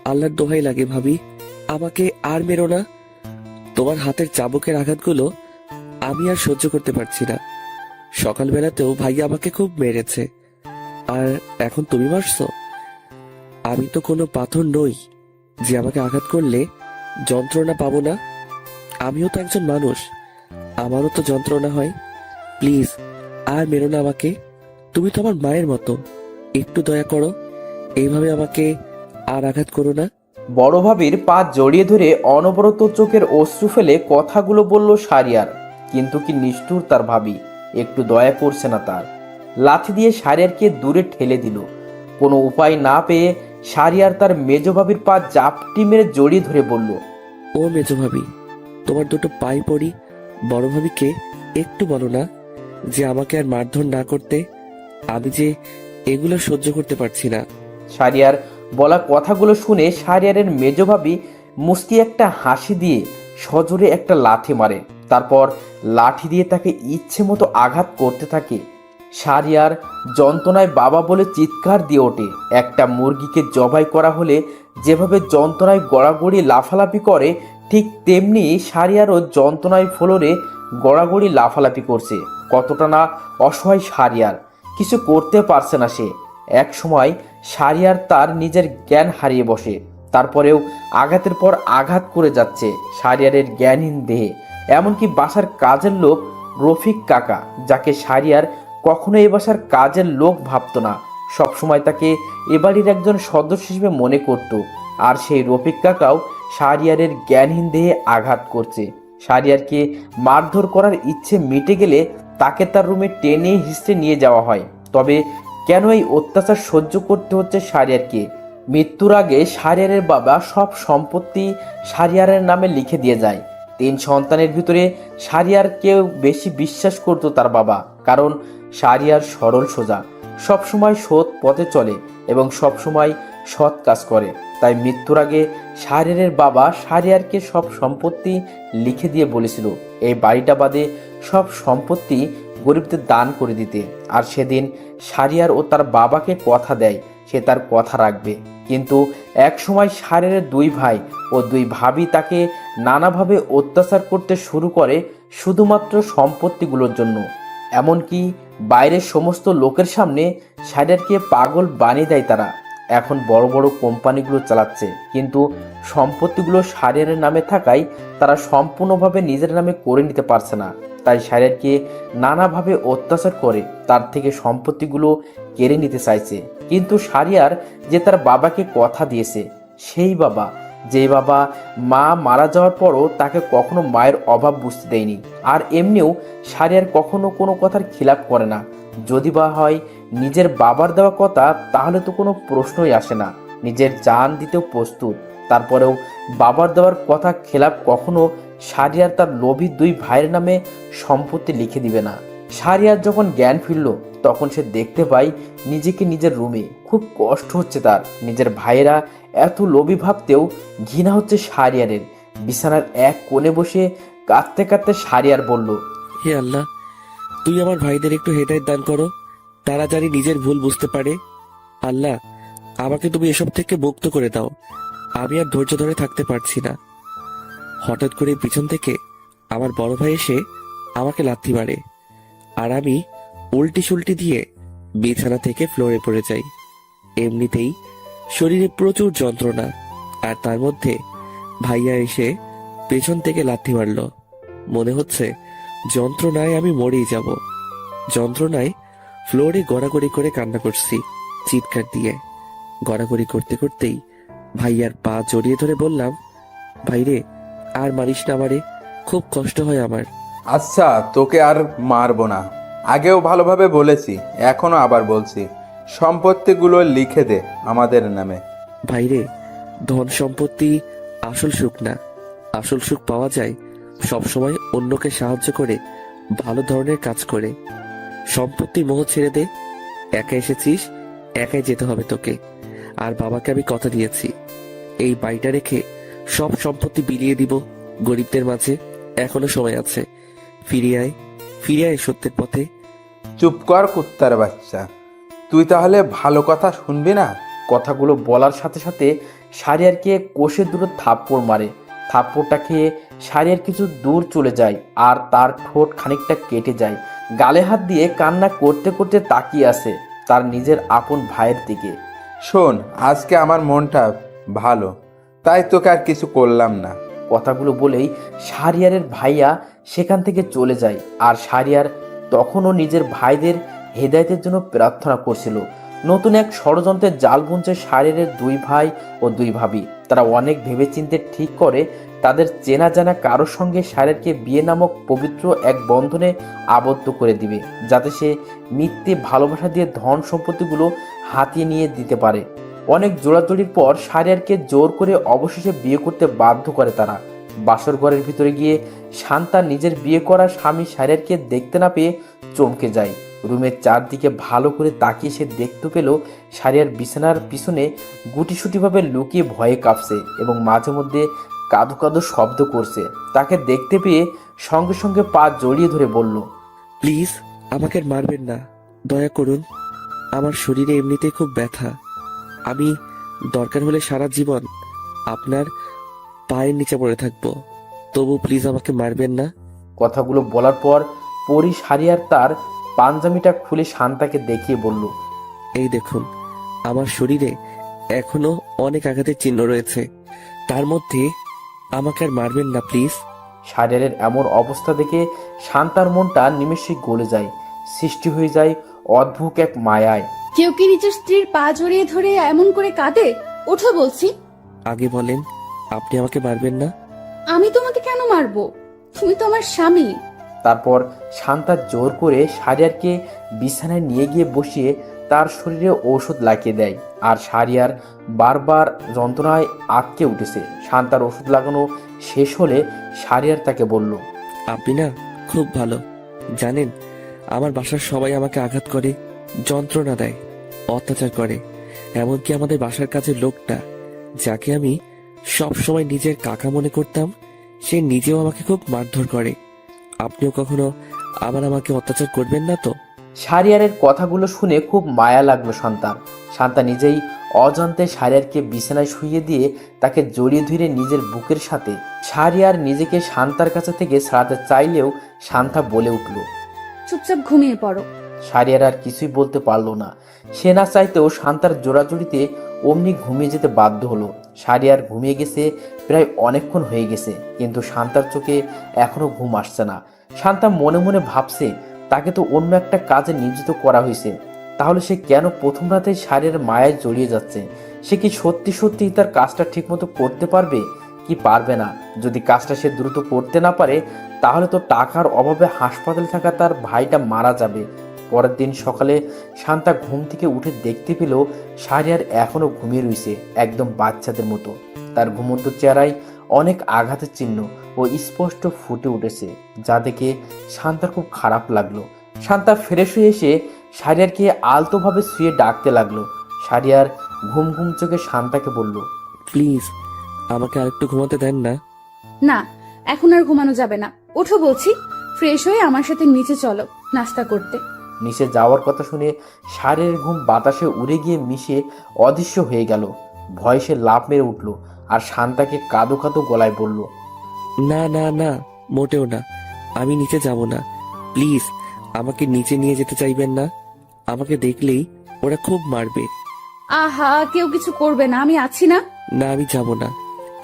আল্লাহর দোহাই লাগে ভাবি, আমাকে আর মেরো না। তোমার হাতের চাবুকের আঘাতগুলো আমি আর সহ্য করতে পারছি না। সকালবেলাতেও ভাইয়া আমাকে খুব মেরেছে, আর এখন তুমি মারছো। আমি তো কোনো পাথর নই যে আমাকে আঘাত করলে যন্ত্রণা পাবো না। আমিও তো একজন মানুষ, আমারও তো যন্ত্রণা হয়। প্লিজ আর মেরো না আমাকে। তুমি তো আমার মায়ের মতো, একটু দয়া করো, এইভাবে আমাকে আর আঘাত করো না। বড় ভাবির পা জড়িয়ে ধরে অনবরত চোখের অশ্রু ফেলে কথাগুলো বলল শারিয়ার। কিন্তু কি নিষ্ঠুর তার ভাবি, একটু দয়া করছে না তার। লাথি দিয়ে শারিয়ারকে দূরে ঠেলে দিল। কোনো উপায় না পেয়ে শারিয়ার তার মেজ ভাবির পা জাপটি মেরে জড়িয়ে ধরে বলল, ও মেজো ভাবি, তোমার দুটো পায়ে পড়ি, বড় ভাবিকে একটু বলো না যে আমাকে আর মারধর না করতে। আমি যে এগুলো সহ্য করতে পারছি না। শারিয়ার বলা কথাগুলো শুনে শারিয়ারের মেজ ভাবি মুস্কি একটা হাসি দিয়ে সজোরে একটা লাথি মারে। তারপর লাঠি দিয়ে তাকে ইচ্ছে মতো আঘাত করতে থাকে। শারিয়ার যন্ত্রণায় বাবা বলে চিৎকার দিয়ে ওঠে। একটা মুরগিকে জবাই করা হলে যেভাবে যন্ত্রণায় গড়াগড়ি লাফালাফি করে, ঠিক তেমনি শারিয়ারও যন্ত্রণায় ফ্লোরে গড়াগড়ি লাফালাফি করছে। কতটা না অসহায় শারিয়ার, কিছু করতে পারছে না সে। এক সময় শারিয়ার তার নিজের জ্ঞান হারিয়ে বসে। তারপরেও আঘাতের পর আঘাত করে যাচ্ছে শারিয়ারের জ্ঞানহীন দেহে। এমনকি বাসার কাজের লোক রফিক কাকা, যাকে শারিয়ার কখনো এই বাসার কাজের লোক ভাবতো না, সবসময় তাকে এ বাড়ির একজন সদস্য হিসেবে মনে করত। আর সেই রফিক কাকাও শারিয়ারের জ্ঞানহীন দেহে আঘাত করছে। শারিয়ারকে মারধর করার ইচ্ছে মিটে গেলে তাকে তার রুমে টেনে হিঁচড়ে নিয়ে যাওয়া হয়। তবে কেন এই অত্যাচার সহ্য করতে হচ্ছে শারিয়ারকে? মৃত্যুর আগে শারিয়ারের বাবা সব সম্পত্তি শারিয়ারের নামে লিখে দিয়ে যায়। 3 সন্তানের ভিতরে শারিয়ারকেও বেশি বিশ্বাস করত তার বাবা, কারণ শারিয়ার সরল সোজা, সবসময় সৎ পথে চলে এবং সবসময় সৎ কাজ করে। তাই মৃত্যুর আগে শারিয়ারের বাবা শারিয়ারকে সব সম্পত্তি লিখে দিয়ে বলেছিল এই বাড়িটা বাদে সব সম্পত্তি গরিবদের দান করে দিতে। আর সেদিন শারিয়ার ও তার বাবাকে কথা দেয় সে তার কথা রাখবে। কিন্তু এক সময় শারিয়ারের 2 ভাই ও 2 ভাবি তাকে নানাভাবে অত্যাচার করতে শুরু করে শুধুমাত্র সম্পত্তিগুলোর জন্য। এমনকি বাইরের সমস্ত লোকের সামনে শারিয়ারকে পাগল বানিয়ে দেয় তারা। এখন বড় বড় কোম্পানিগুলো চালাচ্ছে, কিন্তু সম্পত্তিগুলো শারিয়ারের নামে থাকায় তারা সম্পূর্ণভাবে নিজের নামে করে নিতে পারছে না। তাই শারিয়ারকে নানাভাবে অত্যাচার করে তার থেকে সম্পত্তিগুলো কেড়ে নিতে চাইছে। কিন্তু শারিয়ার যে তার বাবাকে কথা দিয়েছে, সেই বাবা, যে বাবা মা মারা যাওয়ার পরও তাকে কখনো মায়ের অভাব বুঝতে দেয়নি। আর এমনিও শারিয়ার কখনো কোনো কথার খিলাপ করে না। যদি বা হয় নিজের বাবার দেওয়া কথা, তাহলে তো কোনো প্রশ্নই আসে না, নিজের জান দিতেও প্রস্তুত। তারপরেও বাবার দেওয়ার কথা খেলাপ কখনো শারিয়ার তার লোভী 2 ভাইয়ের নামে সম্পত্তি লিখে দিবে না। শারিয়ার যখন জ্ঞান ফিরল তখন সে দেখতে পায় নিজেকে নিজের রুমে। খুব কষ্ট হচ্ছে তার। নিজের ভাইয়েরা এত লোভী ভাবতেও ঘৃণা হচ্ছে শারিয়ারের। বিছানার এক কোণে বসে কাঁদতে কাঁদতে শারিয়ার বলল, হে আল্লাহ, তুই আমার ভাইদের একটু হেদায়েত দান করো, তারা জানি নিজের ভুল বুঝতে পারে। আল্লাহ, আমাকে তুমি এসব থেকে মুক্ত করে দাও, আমি আর ধৈর্য ধরে থাকতে পারছি না। হঠাৎ করে পিছন থেকে আমার বড় ভাই এসে আমাকে লাথি মারে, আর আমি উল্টি সুল্টি দিয়ে বিছানা থেকে ফ্লোরে পড়ে যাই। এমনিতেই শরীরে প্রচুর যন্ত্রণা, আর তার মধ্যে ভাইয়া এসে পেছন থেকে লাথি মারলো। মনে হচ্ছে যন্ত্রণায় আমি মরেই যাব। যন্ত্রণায় ফ্লোরে গড়াগড়ি করে কান্না করছি, চিৎকার দিয়ে। গড়াগড়ি করতে করতেই ভাইয়ার পা জড়িয়ে ধরে বললাম, ভাইরে আর মারিস না আমারে, খুব কষ্ট হয় আমার। আচ্ছা, তোকে আর মারবো না। আগেও ভালোভাবে বলেছি, এখনো আবার বলছি, সম্পত্তিগুলো লিখে দে আমাদের নামে। ভাইরে, ধন সম্পত্তি আসল সুখ না। আসল সুখ পাওয়া যায় সবসময় অন্যকে সাহায্য করে, ভালো ধরনের কাজ করে। সম্পত্তির মোহ ছেড়ে দে। একা এসেছিস, একাই যেতে হবে তোকে। আর বাবাকে আমি কথা দিয়েছি, এই বাড়িটা রেখে সব সম্পত্তি বিলিয়ে দিব গরিবদের মাঝে। এখনো সময় আছে, ফিরে আয় সত্যের পথে। চুপ কর কুত্তার বাচ্চা, তুই তাহলে ভালো কথা শুনবি না? কথাগুলো বলার সাথে সাথে শাহরিয়ারকে কষে দুটো থাপ্পড় মারে। থাপ্পড়টা খেয়ে শাহরিয়ার কিছু দূর চলে যায় আর তার ঠোঁট খানিকটা কেটে যায়। গালে হাত দিয়ে কান্না করতে করতে তাকিয়ে আছে তার নিজের আপন ভাইয়ের দিকে। শোন, আজকে আমার মনটা ভালো, তাই তোকে আর কিছু করলাম না। কথাগুলো বলেই শাহরিয়ারের ভাইয়া সেখান থেকে চলে যায়। আর শাহরিয়ার তখনও নিজের ভাইদের হেদায়েতের জন্য প্রার্থনা করছিল। নতুন এক ষড়যন্ত্রের জাল বুনছে শাহরিয়ারের দুই ভাই ও দুই ভাবি। তারা অনেক ভেবেচিন্তে ঠিক করে তাদের চেনা জানা কারোর সঙ্গে শাহরিয়ারকে বিয়ে নামক পবিত্র এক বন্ধনে আবদ্ধ করে দিবে, যাতে সে মিথ্যে ভালোবাসা দিয়ে ধন সম্পত্তিগুলো হাতিয়ে নিয়ে দিতে পারে। অনেক জোড়াজড়ির পর শাহরিয়ারকে জোর করে অবশেষে বিয়ে করতে বাধ্য করে তারা। বাসর ঘরের ভিতরে গিয়ে শান্তা নিজের বিয়ে করা স্বামী শাহরিয়ারকে দেখতে না পেয়ে চমকে যায়। রুমের চারদিকে ভালো করে তাকিয়ে সে দেখতে পেল শাহরিয়ার বিছানার পিছনে গুটিসুটিভাবে লুকিয়ে ভয়ে কাঁপছে এবং মাঝে মধ্যে কাঁদো কাঁদো শব্দ করছে। তাকে দেখতে পেয়ে সঙ্গে সঙ্গে পা জড়িয়ে ধরে বলল, প্লিজ আমাকে আর মারবেন না, দয়া করুন। আমার শরীরে এমনিতেই খুব ব্যথা। আমি দরকার হলে সারা জীবন আপনার পায়ের নিচে পড়ে থাকবো, তবু প্লিজ আমাকে মারবেন না। কথাগুলো বলার পর পরি শাহরিয়ার তার পাঞ্জামিটা খুলে শান্তাকে দেখিয়ে বলল, এই দেখুন, আমার শরীরে এখনো অনেক আঘাতের চিহ্ন রয়েছে, তার মধ্যে আমাকে আর মারবেন না প্লিজ। শাহরিয়ারের এমন অবস্থা দেখে শান্তার মনটা নিমেষেই গলে যায়। সৃষ্টি হয়ে যায় অদ্ভুত এক মায়ায়। কেউ কি নিজের স্ত্রীর পা জড়িয়ে ধরে এমন করে কাঁদে? ওঠো বলছি। আগে বলেন, আপনি আমাকে মারবেন না। আমি তোমাকে কেন মারবো? তুমি তো আমার স্বামী। তারপর শান্তা জোর করে শাহরিয়ারকে বিছানায় নিয়ে গিয়ে বসিয়ে তার শরীরে ঔষধ লাগিয়ে দেয়। আর শাহরিয়ার বারবার যন্ত্রণায় আটকে উঠেছে। শান্তার ওষুধ লাগানো শেষ হলে শাহরিয়ার তাকে বলল, আপনি না খুব ভালো। জানেন, আমার বাসার সবাই আমাকে আঘাত করে, যন্ত্রণা দেয়, অত্যাচার করে। এমনকি আমাদের বাসার কাজের লোকটা, যাকে আমি সব সময় নিজের কাকা মনে করতাম, সে নিজেও আমাকে খুব মারধর করে। আপনিও কখনো আমাকে অত্যাচার করবেন না তো? শাহরিয়ারের কথাগুলো শুনে খুব মায়া লাগলো শান্তার। শান্তা নিজেই অজান্তে শাহরিয়ারকে বিছানায় শুইয়ে দিয়ে তাকে জড়িয়ে ধরে নিজের বুকের সাথে। শাহরিয়ার নিজেকে শান্তার কাছে থেকে ছাড়াতে চাইলেও শান্তা বলে উঠল। চুপচাপ ঘুমিয়ে পড়ো। শাহরিয়ার আর কিছুই বলতে পারলো না। সে না চাইতেও শান্তার জোড়াজুড়িতে অমনি ঘুমিয়ে যেতে বাধ্য হলো। শাহরিয়ার ঘুমিয়ে গেছে প্রায় অনেকক্ষণ হয়ে গেছে, কিন্তু শান্তার চোখে এখনো ঘুম আসছে না। শান্তা মনে মনে ভাবছে, তাকে তো অন্য একটা কাজে নিয়োজিত করা হয়েছে, তাহলে সে কেন প্রথম রাতে শাহরিয়ার মায়ায় জড়িয়ে যাচ্ছে? সে কি সত্যি সত্যি তার কাজটা ঠিকমতো করতে পারবে কি পারবে না? যদি কাজটা সে দ্রুত করতে না পারে, তাহলে তো টাকার অভাবে হাসপাতালে থাকা তার ভাইটা মারা যাবে। পরের দিন সকালে শান্তা ঘুম থেকে উঠে দেখতে পেল শাহরিয়ার এখনো ঘুমিয়ে রয়েছে, একদম বাচ্চাদের মতো। তার ঘুমন্ত চেহারায় অনেক আঘাতের চিহ্ন ও স্পষ্ট ফুটে উঠেছে, যা দেখে শান্তার খুব খারাপ লাগলো। শান্তা ফ্রেশ হয়ে এসে শাহরিয়ারকে আলতোভাবে শুয়ে ডাকতে লাগলো। শাহরিয়ার ঘুম ঘুম চোখে শান্তাকে বলল, প্লিজ আমাকে আরেকটু ঘুমাতে দেন না। না, এখন আর ঘুমানো যাবে না। ওঠো বলছি। ফ্রেশ হয়ে আমার সাথে নিচে চলো নাস্তা করতে। নিচে যাওয়ার কথা শুনে শাহরিয়ারের ঘুম বাতাসে উড়ে গিয়ে মিশে অদৃশ্য হয়ে গেল। ভয়ে সে লাফ মেরে উঠল আর শান্তাকে কাঁদো কাঁদো গলায় বলল, না না না, মোটেও না, আমি নিচে যাব না। প্লিজ আমাকে নিচে নিয়ে যেতে চাইবেন না। আমাকে দেখলেই ওরা খুব মারবে। আহা, কেউ কিছু করবে না, আমি আছি না। না, আমি যাব না,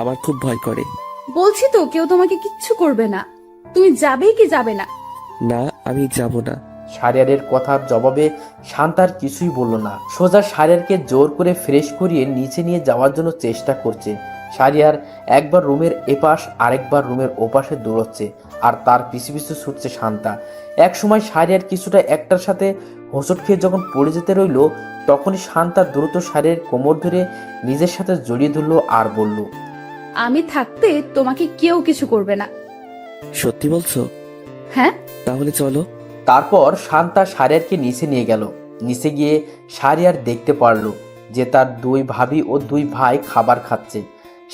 আমার খুব ভয় করে। বলছি তো, কেউ তোমাকে কিচ্ছু করবে না। তুমি যাবেই কি যাবে না? না, আমি যাব না। শাহরিয়ারের কথার জবাবে শান্তার কিছুই বলল না। সোজা শাহরিয়ারকে জোর করে ফ্রেশ করিয়ে নিচে নিয়ে যাওয়ার জন্য চেষ্টা করছে। শাহরিয়ার একবার রুমের এপাশ আরেকবার রুমের ওপাশে দৌড়চ্ছে আর তার পিছু পিছু ছুটছে শান্তা। এক সময় শাহরিয়ার কিছুটা একটার সাথে হোঁচট খেয়ে যখন পড়ে যেতে রইল, তখনই শান্তা দ্রুত শাহরিয়ার কোমর ধরে নিজের সাথে জড়িয়ে ধরল আর বলল, আমি থাকতে তোমাকে কেউ কিছু করবে না। সত্যি বলছো? হ্যাঁ। তাহলে চলো। তারপর শান্তা শাহরিয়ারকে নিচে নিয়ে গেল। নিচে গিয়ে শাহরিয়ার দেখতে পারল যে তার দুই ভাবি ও দুই ভাই খাবার খাচ্ছে।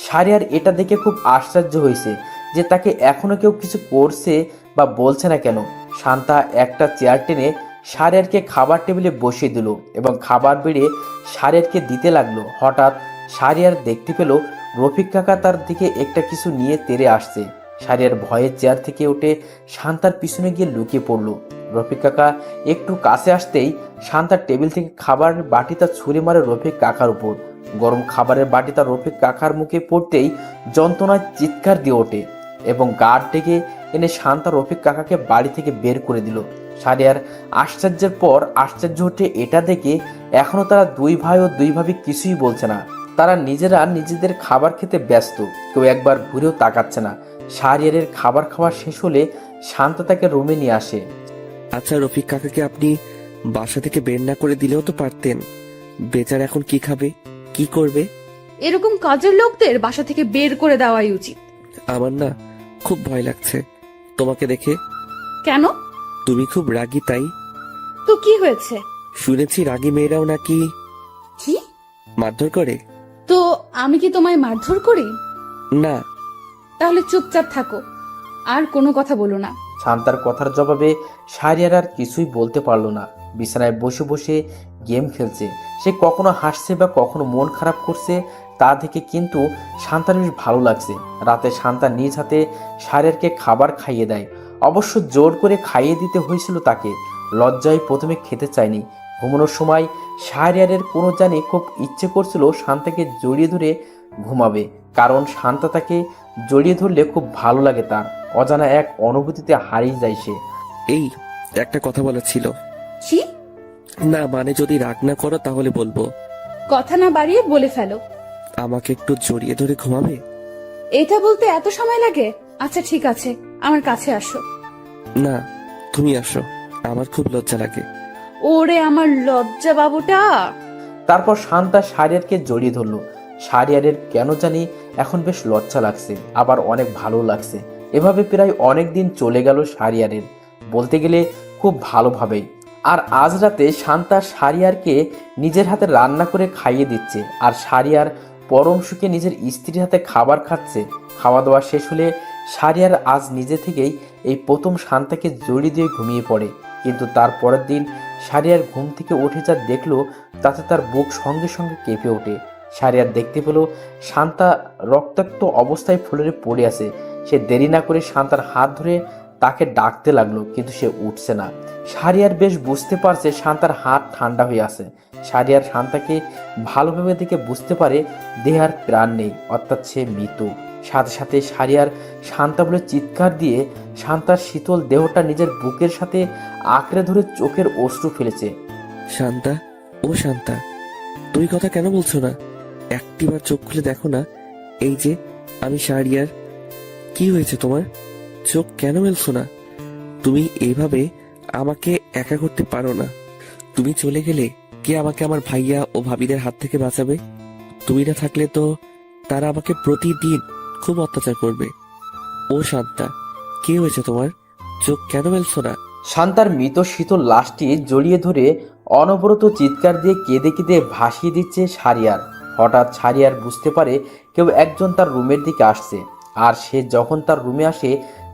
শাহরিয়ার এটা দেখে খুব আশ্চর্য হয়েছে যে তাকে এখনো কেউ কিছু করছে বা বলছে না কেন। শান্তা একটা চেয়ার টেনে শাহরিয়ারকে খাবার টেবিলে বসিয়ে দিল এবং খাবার বেড়ে শাহরিয়ারকে দিতে লাগলো। হঠাৎ শাহরিয়ার দেখতে পেল রফিক কাকা তার দিকে একটা কিছু নিয়ে তেড়ে আসছে। শাহরিয়ার ভয়ে চেয়ার থেকে উঠে শান্তার পিছনে গিয়ে লুকিয়ে পড়ল। রফিক কাকা একটু কাছে আসতেই শান্তার টেবিল থেকে খাবার বাটিটা ছুঁড়ে মারে রফিক কাকার উপর। গরম খাবারের বাটিটা রফিক কাকার মুখে পড়তেই যন্ত্রণায় চিৎকার দিয়ে ওঠে এবং গার্ড ডেকে এনে শান্তা রফিক কাকাকে বাড়ি থেকে বের করে দিল। শাহরিয়ার আশ্চর্যের পর আশ্চর্য হতে এটা দেখে এখনো তারা দুই ভাই ও দুই ভাবি কিছুই বলছে না। তারা নিজেরা নিজেদের খাবার খেতে ব্যস্ত, কেউ একবার ঘুরেও তাকাচ্ছে না। শাহরিয়ারের খাবার খাওয়া শেষ হলে শান্তা তাকে রুমে নিয়ে আসে। আচ্ছা, রফিক কাকাকে আপনি বাসা থেকে বের না করে দিলেও তো পারতেন। বেচার এখন কি খাবে, কি করবে? এরকম কাজের লোকদের বাসা থেকে বের করে দেওয়াই উচিত। আমার না খুব ভয় লাগছে তোমাকে দেখে। কেন? তুমি খুব রাগী, তাই। তো কি হয়েছে? শুনেছি রাগী মেয়েরাও নাকি কি মারধর করে। তো আমি কি তোমায় মারধর করি? না। তাহলে চুপচাপ থাকো, আর কোনো কথা বলো না। শান্তার কথার জবাবে শাহরিয়ার আর কিছুই বলতে পারল না। বিছানায় বসে বসে গেম খেলছে। সে কখনো হাসছে বা কখনো মন খারাপ করছে তা দেখে কিন্তু শান্তার বেশ ভালো লাগছে। রাতে শান্তা নিজ হাতে শাহরিয়ারকে খাবার খাইয়ে দেয়। অবশ্য জোর করে খাইয়ে দিতে হয়েছিল তাকে। লজ্জায় প্রথমে খেতে চায়নি। ঘুমানোর সময় শাহরিয়ারের কোনো জানি খুব ইচ্ছে করছিল শান্তাকে জড়িয়ে ধরে ঘুমাবে, কারণ শান্তা তাকে জড়িয়ে ধরলে খুব ভালো লাগে তার। অজানা এক অনুভূতিতে হারিয়ে যায় সে। এই একটা কথা বলার ছিল। কি? না মানে যদি রাগ না করো তাহলে বলবো। কথা না বাড়িয়ে বলে ফেলো। আমাকে একটু জড়িয়ে ধরে ঘুমাবে? এটা বলতে এত সময় লাগে? আচ্ছা ঠিক আছে, আমার কাছে আসো। না, তুমি আসো, আমার খুব লজ্জা লাগে। ওরে আমার লজ্জা বাবুটা। তারপর শান্তা শাহরিয়ারকে জড়িয়ে ধরল। শাহরিয়ারের কেন জানি এখন বেশ লজ্জা লাগছে, আবার অনেক ভালো লাগছে। এভাবে প্রায় অনেক দিন চলে গেল শাহরিয়ারের, বলতে গেলে খুব ভালোভাবেই। আর আজ রাতে শান্তা শাহরিয়ারকে নিজের হাতে রান্না করে খাইয়ে দিচ্ছে, আর শাহরিয়ার পরম সুখে নিজের স্ত্রীর হাতে খাবার খাচ্ছে। খাওয়া দাওয়া শেষ হলে শাহরিয়ার আজ নিজে থেকেই এই প্রথম শান্তাকে জড়িয়ে দিয়ে ঘুমিয়ে পড়ে। কিন্তু তার পরের দিন শাহরিয়ার ঘুম থেকে উঠে যা দেখলো তাতে তার বুক সঙ্গে সঙ্গে কেঁপে ওঠে। শাহরিয়ার দেখতে পেল শান্তা রক্তাক্ত অবস্থায় ফ্লোরে পড়ে আছে। সে দেরি না করে শান্তার হাত ধরে তাকে ডাকতে লাগলো, কিন্তু সে উঠছে না। শাহরিয়ার বেশ বুঝতে পারছে শান্তার হাত ঠান্ডা হয়ে আছে। শাহরিয়ার শান্তাকে ভালোভাবে দেখে বুঝতে পারে দেহে আর প্রাণ নেই, অর্থাৎ সে মৃত। সাথে সাথে শাহরিয়ার শান্তা বলে চিৎকার দিয়ে শান্তার শীতল দেহটা নিজের বুকের সাথে আঁকড়ে ধরে চোখের অশ্রু ফেলেছে। শান্তা, ও শান্তা, তুমি কথা কেন বলছো না? একটিবার চোখ খুলে দেখো না। এই যে আমি শাহরিয়ার। কি হয়েছে তোমার? চোখ কেন মেলছো না? তুমি এইভাবে আমাকে একা করতে পারো না। তুমি চলে গেলে কে আমাকে আমার ভাইয়া ও ভাবিদের হাত থেকে বাঁচাবে? তুমি না থাকলে তো তারা আমাকে প্রতিদিন খুব অত্যাচার করবে। ও শান্তা, কি হয়েছে তোমার? চোখ কেন মেলছো না? শান্তার মৃত শীতল লাশটি জড়িয়ে ধরে অনবরত চিৎকার দিয়ে কেঁদে কেঁদে ভাসিয়ে দিচ্ছে শাহরিয়ার। হঠাৎ শাহরিয়ার বুঝতে পারে কেউ একজন তার রুমের দিকে আসছে, আর সে যখন তার রুমে আসে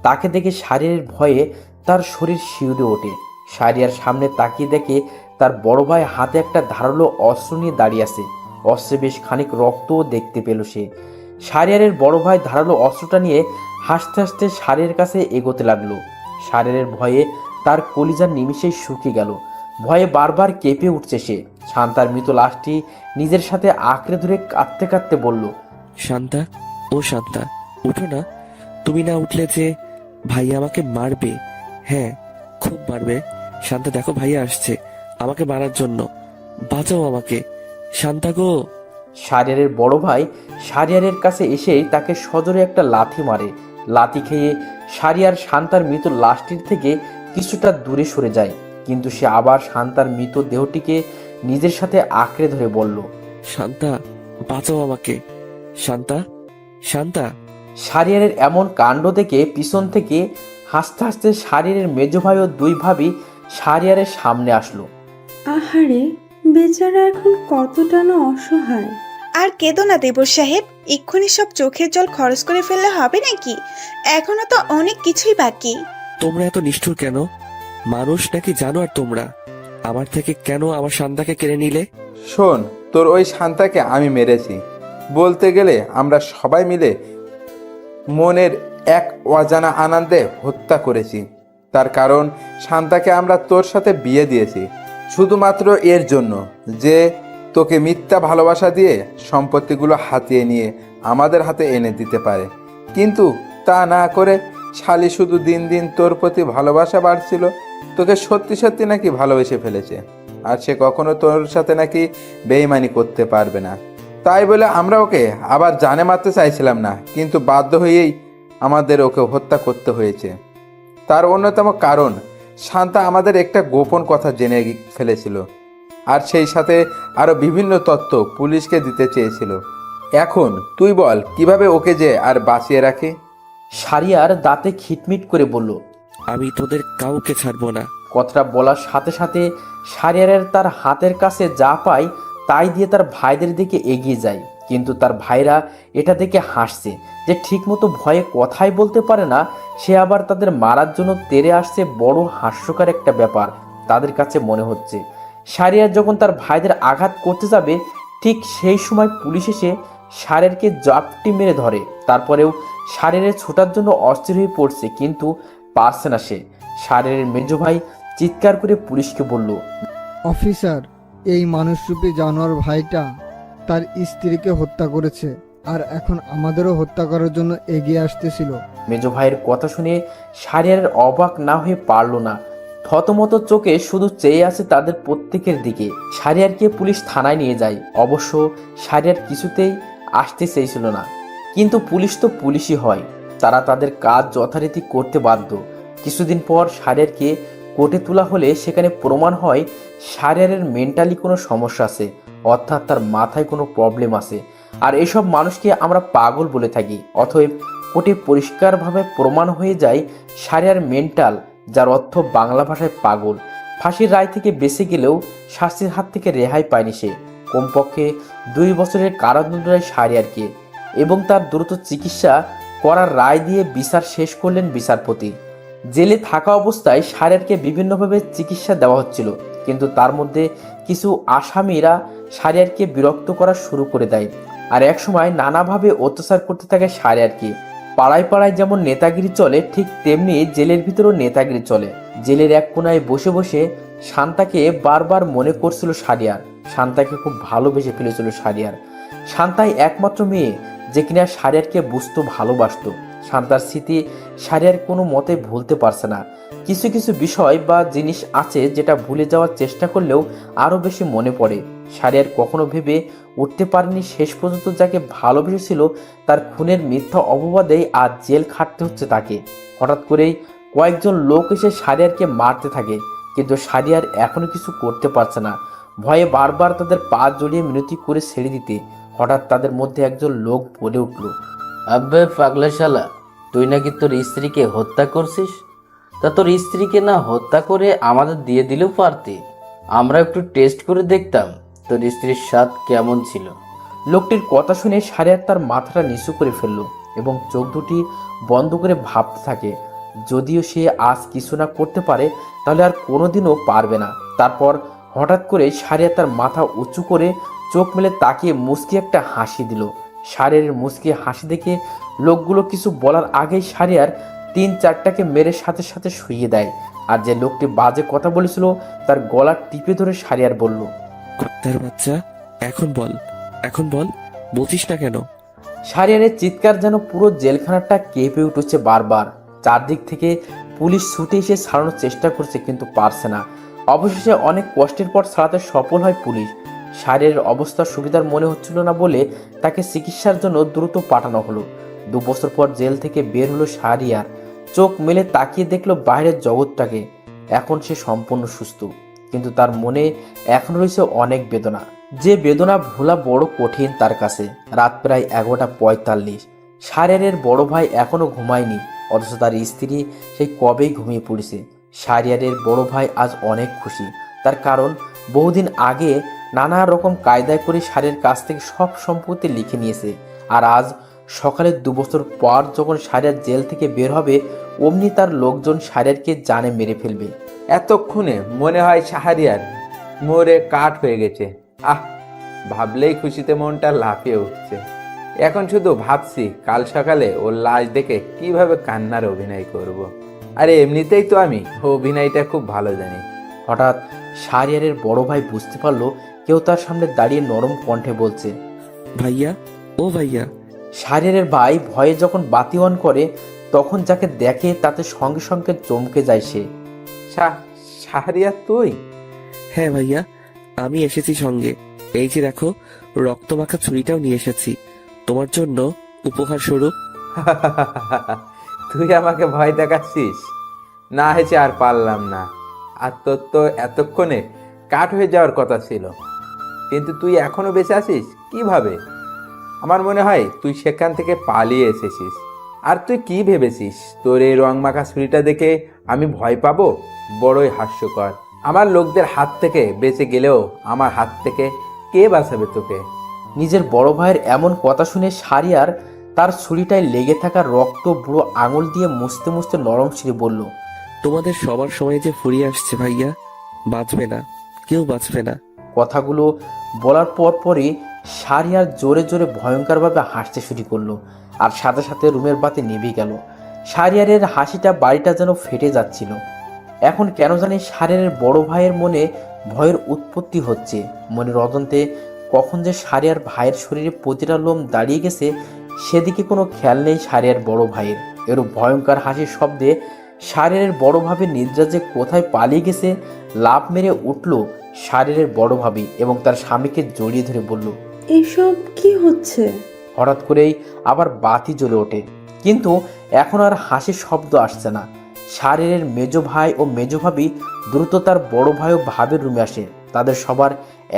তাকে দেখে শাহরিয়ারের ভয়ে তার শরীর শিউরে ওঠে। শাহরিয়ার সামনে তাকিয়ে দেখে তার বড় ভাই হাতে একটা ধারালো অস্ত্র নিয়ে দাঁড়িয়ে আছে। অস্ত্রে বেশ খানিক রক্তও দেখতে পেল সে। শাহরিয়ারের বড় ভাই ধারালো অস্ত্রটা নিয়ে হাসতে হাসতে শাহরিয়ারের কাছে এগোতে লাগলো। শাহরিয়ারের ভয়ে তার কলিজার নিমিষেই শুকিয়ে গেল। ভয়ে বারবার কেঁপে উঠছে সে। শান্তার মৃত লাশটি নিজের সাথে আঁকড়ে ধরে কাঁদতে কাঁদতে বলল, শান্তা, ও শান্তা, উঠো না। তুমি না উঠলে যে ভাইয়া আমাকে মারবে। হ্যাঁ, খুব মারবে। শান্তা, দেখো ভাইয়া আসছে আমাকে মারার জন্য। বাঁচাও আমাকে, শান্তা গো। শাহরিয়ারের বড় ভাই শাহরিয়ারের কাছে এসেই তাকে সজোরে একটা লাথি মারে। লাথি খেয়ে শাহরিয়ার শান্তার মৃত লাশটির থেকে কিছুটা দূরে সরে যায়, কিন্তু সে আবার শান্তার মৃত দেহটিকে নিজের সাথে আঁকড়ে ধরে বলল, শান্তা, বাঁচাও আমাকে। শান্তা, শান্তা। শাহরিয়ারের এমন কাণ্ড দেখে পিছন থেকে হাসতে হাসতে শাহরিয়ারের মেজ ভাই ও দুই ভাবি শাহরিয়ারের সামনে আসলো। আহারে, বেচারা এখন কতটা না অসহায়। আর কেঁদো না দেবর সাহেব, এক্ষুনি সব চোখের জল খরচ করে ফেললে হবে নাকি? এখনো তো অনেক কিছুই বাকি। তোমরা এত নিষ্ঠুর কেন? মানুষ নাকি জানোয়ার তোমরা? আমার থেকে কেন আমার শান্তাকে কেড়ে নিলে? শোন, তোর ওই শান্তাকে আমি মেরেছি, বলতে গেলে আমরা সবাই মিলে মনের এক অজানা আনন্দে হত্যা করেছি। তার কারণ শান্তাকে আমরা তোর সাথে বিয়ে দিয়েছি শুধুমাত্র এর জন্য যে তোকে মিথ্যা ভালোবাসা দিয়ে সম্পত্তিগুলো হাতিয়ে নিয়ে আমাদের হাতে এনে দিতে পারে। কিন্তু তা না করে শালি শুধু দিন দিন তোর প্রতি ভালোবাসা বাড়ছিল, তোকে সত্যি সত্যি নাকি ভালোবেসে ফেলেছে, আর সে কখনো তোর সাথে নাকি বেইমানি করতে পারবে না। তাই বলে আমরা ওকে আবার জানে মারতে চাইছিলাম না, কিন্তু বাধ্য হয়েই আমাদের ওকে হত্যা করতে হয়েছে। তার অন্যতম কারণ শান্তা আমাদের একটা গোপন কথা জেনে ফেলেছিল, আর সেই সাথে আরও বিভিন্ন তথ্য পুলিশকে দিতে চেয়েছিল। এখন তুই বল কিভাবে ওকে যে আর বাঁচিয়ে রাখে। শারিয়ার দাঁতে খিটমিট করে বলল। আমি তোদের কাউকে ছাড়বো না। কথাটা বলার সাথে সাথে শারিয়ারের তার হাতের কাছে যা পায় তাই দিয়ে তার ভাইদের দিকে এগিয়ে যায়, কিন্তু তার ভাইরা এটা দেখে হাসছে যে ঠিকমতো ভয়ে কথাই বলতে পারে না, সে আবার তাদের মারার জন্য তেড়ে আসছে। বড় হাস্যকর একটা ব্যাপার তাদের কাছে মনে হচ্ছে। শারিয়ার যখন তার ভাইদের আঘাত করতে যাবে, ঠিক সেই সময় পুলিশ এসে শারিয়ারকে জাপটি মেরে ধরে। তারপরেও শারিয়ারের ছোটার জন্য অস্থির হয়ে পড়ছে, কিন্তু পারছে না সে। শারিয়ারের মেজ ভাই চিৎকার করে পুলিশকে বলল, অফিসার, এই মানুষরূপী জানোয়ার ভাইটা তার স্ত্রীকে হত্যা করেছে, আর এখন আমাদেরও হত্যা করার জন্য এগিয়ে আসতেছিল। মেজ ভাইয়ের কথা শুনে শারিয়ারের অবাক না হয়ে পারল না। থতমত চোখে শুধু চেয়ে আছে তাদের প্রত্যেকের দিকে। শারিয়ারকে পুলিশ থানায় নিয়ে যায়। অবশ্য শারিয়ার কিছুতেই আসতে চেয়েছিল না, কিন্তু পুলিশ তো পুলিশই হয়, তারা তাদের কাজ যথারীতি করতে বাধ্য। কিছুদিন পর শারিয়ারকে কোর্টে তোলা হলে সেখানে প্রমাণ হয় শারিয়ারের মেন্টালি কোনো সমস্যা আছে, অর্থাৎ তার মাথায় কোনো প্রবলেম আছে। আর এসব মানুষকে আমরা পাগল বলে থাকি। অতএব কোর্টে পরিষ্কারভাবে প্রমাণ হয়ে যায় শারিয়ার মেন্টাল, যার অর্থ বাংলা ভাষায় পাগল। ফাঁসির রায় থেকে বেঁচে গেলেও শাস্তির হাত থেকে রেহাই পায়নি সে। কমপক্ষে 2 বছরের কারাদণ্ড দেয় শারিয়ারকে, এবং তার দ্রুত চিকিৎসা করার রায় দিয়ে বিচার শেষ করলেন বিচারপতি। জেলে থাকা অবস্থায় শারিয়ারকে বিভিন্নভাবে চিকিৎসা দেওয়া হচ্ছিল, কিন্তু তার মধ্যে কিছু আসামিরা শারিয়ারকে বিরক্ত করা শুরু করে দেয়, আর একসময় নানাভাবে অত্যাচার করতে থাকে শারিয়ারকে। পাড়ায় পাড়ায় যেমন নেতাগিরি চলে, ঠিক তেমনি জেলের ভিতরেও নেতাগিরি চলে। জেলের এক কোনায় বসে বসে শান্তাকে বারবার মনে করছিল শারিয়ার। শান্তাকে খুব ভালোবেসে ফেলেছিল শারিয়ার। শান্তাই একমাত্র মেয়ে যে কিনা শারিয়ারকে বুঝতো, ভালোবাসতো। শান্তার স্মৃতি শারিয়ার কোনো মতে ভুলতে পারছে না। কিছু কিছু বিষয় বা জিনিস আছে যেটা ভুলে যাওয়ার চেষ্টা করলেও আরও বেশি মনে পড়ে। শারিয়ার কখনো ভেবে উঠতে পারেনি শেষ পর্যন্ত যাকে ভালোবেসেছিল তার খুনের মিথ্যা অপবাদেই আজ জেল খাটতে হচ্ছে তাকে। হঠাৎ করেই কয়েকজন লোক এসে শারিয়ারকে মারতে থাকে, কিন্তু শারিয়ার এখনো কিছু করতে পারছে না। ভয়ে বারবার তাদের পা জড়িয়ে মিনতি করে ছেড়ে দিতে হঠাৎ তাদের মধ্যে একজন লোক বলে উঠল, আব্বে পাগলা শালা, তুই নাকি তোর স্ত্রীকে হত্যা করছিস? তা তোর স্ত্রীকে না হত্যা করে আমাদের দিয়ে দিলেও পারতি, আমরা একটু টেস্ট করে দেখতাম তোর স্ত্রীর স্বাদ কেমন ছিল। লোকটির কথা শুনে শারিয়ার তার মাথাটা নিচু করে ফেলল এবং চোখ দুটি বন্ধ করে ভাবতে থাকে, যদিও সে আজ কিছু না করতে পারে তাহলে আর কোনোদিনও পারবে না। তারপর হঠাৎ করে শারিয়ার তার মাথা উঁচু করে চোখ মেলে তাকিয়ে মুচকি একটা হাসি দিল। শারিয়ারের মুচকি হাসি দেখে লোকগুলো কিছু বলার আগেই শারিয়ার 3-4টাকে মেরে সাথে সাথে শুইয়ে দেয়। আর যে লোকটি বাজে কথা বলেছিল তার গলা টিপে ধরে শারিয়ার বলল, কুত্তার বাচ্চা, এখন বল, এখন বল, বলছিস না কেন? শারিয়ারের চিৎকার যেন পুরো জেলখানাটা কেঁপে উঠেছে বারবার। চারদিক থেকে পুলিশ ছুটে এসে ছাড়ানোর চেষ্টা করছে, কিন্তু পারছে না। অবশেষে অনেক কষ্টের পর ছাড়াতে সফল হয় পুলিশ। শারিয়ারের অবস্থা সুবিধার মনে হচ্ছিল না বলে তাকে চিকিৎসার জন্য দ্রুত পাঠানো হলো। 2 বছর পর জেল থেকে বের হলো শারিয়ার। চোখ মেলে তাকিয়ে দেখলো বাইরের জগৎটাকে। এখন সে সম্পূর্ণ সুস্থ, কিন্তু তার মনে এখন রয়েছে অনেক বেদনা, যে বেদনা ভোলা বড় কঠিন তার কাছে। রাত প্রায় 11:45। শারিয়ারের বড় ভাই এখনো ঘুমায়নি, অথচ তার স্ত্রী সেই কবেই ঘুমিয়ে পড়েছে। শারিয়ারের বড় ভাই আজ অনেক খুশি, তার কারণ বহুদিন আগে নানা রকম কায়দায় করে শারিয়ার কাছ থেকে সব সম্পত্তি লিখে নিয়েছে। আর আজ সকালে 2 বছর পর যখন শারিয়ার জেল থেকে বের হবে, অমনি তার লোকজন শারিয়ারকে জানে মেরে ফেলবে। এতক্ষণে মনে হয় শাহরিয়ার মরে কাঠ হয়ে গেছে। আহ, ভাবলেই খুশিতে মনটা লাফিয়ে উঠছে। এখন শুধু ভাবছি কাল সকালে ওর লাশ দেখে কিভাবে কান্নার অভিনয় করব। আরে এমনিতেই তো আমি অভিনয়টা খুব ভালো জানি। হঠাৎ শাহরিয়ারের বড় ভাই বুঝতে পারলো কেউ তার সামনে দাঁড়িয়ে নরম কণ্ঠে বলছে। ভাইয়া, ও ভাইয়া। শাহরিয়ারের ভাই ভয়ে যখন বাতি অন করে তখন যাকে দেখে তাতে সঙ্গে সঙ্গে চমকে যায় সে। শাহরিয়ার তুই? হ্যাঁ ভাইয়া, আমি এসেছি সঙ্গে। এই যে দেখো, রক্তমাখা ছুরিটাও নিয়ে এসেছি তোমার জন্য উপহার স্বরূপ। তুই আমাকে ভয় দেখাচ্ছিস? না হয়েছে আর পারলাম না। আর তোর তো এতক্ষণে কাঠ হয়ে যাওয়ার কথা ছিল, কিন্তু তুই এখনো বেঁচে আছিস কিভাবে? আমার মনে হয় তুই সেখান থেকে পালিয়ে এসেছিস। আর তুই কি ভেবেছিস তোর এই রং মাখা ছুরিটা দেখে আমি ভয় পাবো? বড়ই হাস্যকর। আমার লোকদের হাত থেকে বেঁচে গেলেও আমার হাত থেকে কে বাঁচাবে তোকে? নিজের বড় ভাইয়ের এমন কথা শুনে শাহরিয়ার তার ছুরিটায় লেগে থাকা রক্ত বুড়ো আঙুল দিয়ে মুছতে মুছতে নরম সুরে বলল। তোমাদের সবার সময় যে ফুরিয়ে আসছে ভাইয়া, বাঁচবে না, কেউ বাঁচবে না। কথাগুলো বলার পরই শাহরিয়ার জোরে জোরে ভয়ঙ্করভাবে হাসতে শুরু করলো, আর সাথে সাথে রুমের বাতি নিভে গেল। শাহরিয়ারের হাসিটা বাড়িটা যেন ফেটে যাচ্ছিল। এখন কেন জানি শাহরিয়ারের বড় ভাইয়ের মনে ভয়ের উৎপত্তি হচ্ছে। মনের অজান্তে কখন যে শাহরিয়ার ভাইয়ের শরীরে প্রতিটা লোম দাঁড়িয়ে গেছে সেদিকে কোনো খেয়াল নেই শাহরিয়ার বড় ভাইয়ের। এরূপ ভয়ঙ্কর হাসির শব্দে শাহরিয়ারের বড় ভাবির নিদ্রা যে কোথায় পালিয়ে গেছে লাফ মেরে উঠল শাহরিয়ারের বড় ভাবি এবং তার স্বামীকে জড়িয়ে ধরে বলল, এসব কি হচ্ছে? হঠাৎ করেই আবার বাতি জ্বলে ওঠে, কিন্তু এখন আর হাসির শব্দ আসছে না। শাহরিয়ারের মেজ ভাই ও মেজ ভাবি দ্রুত তার বড় ভাই ও ভাবির রুমে আসে। তাদের সবার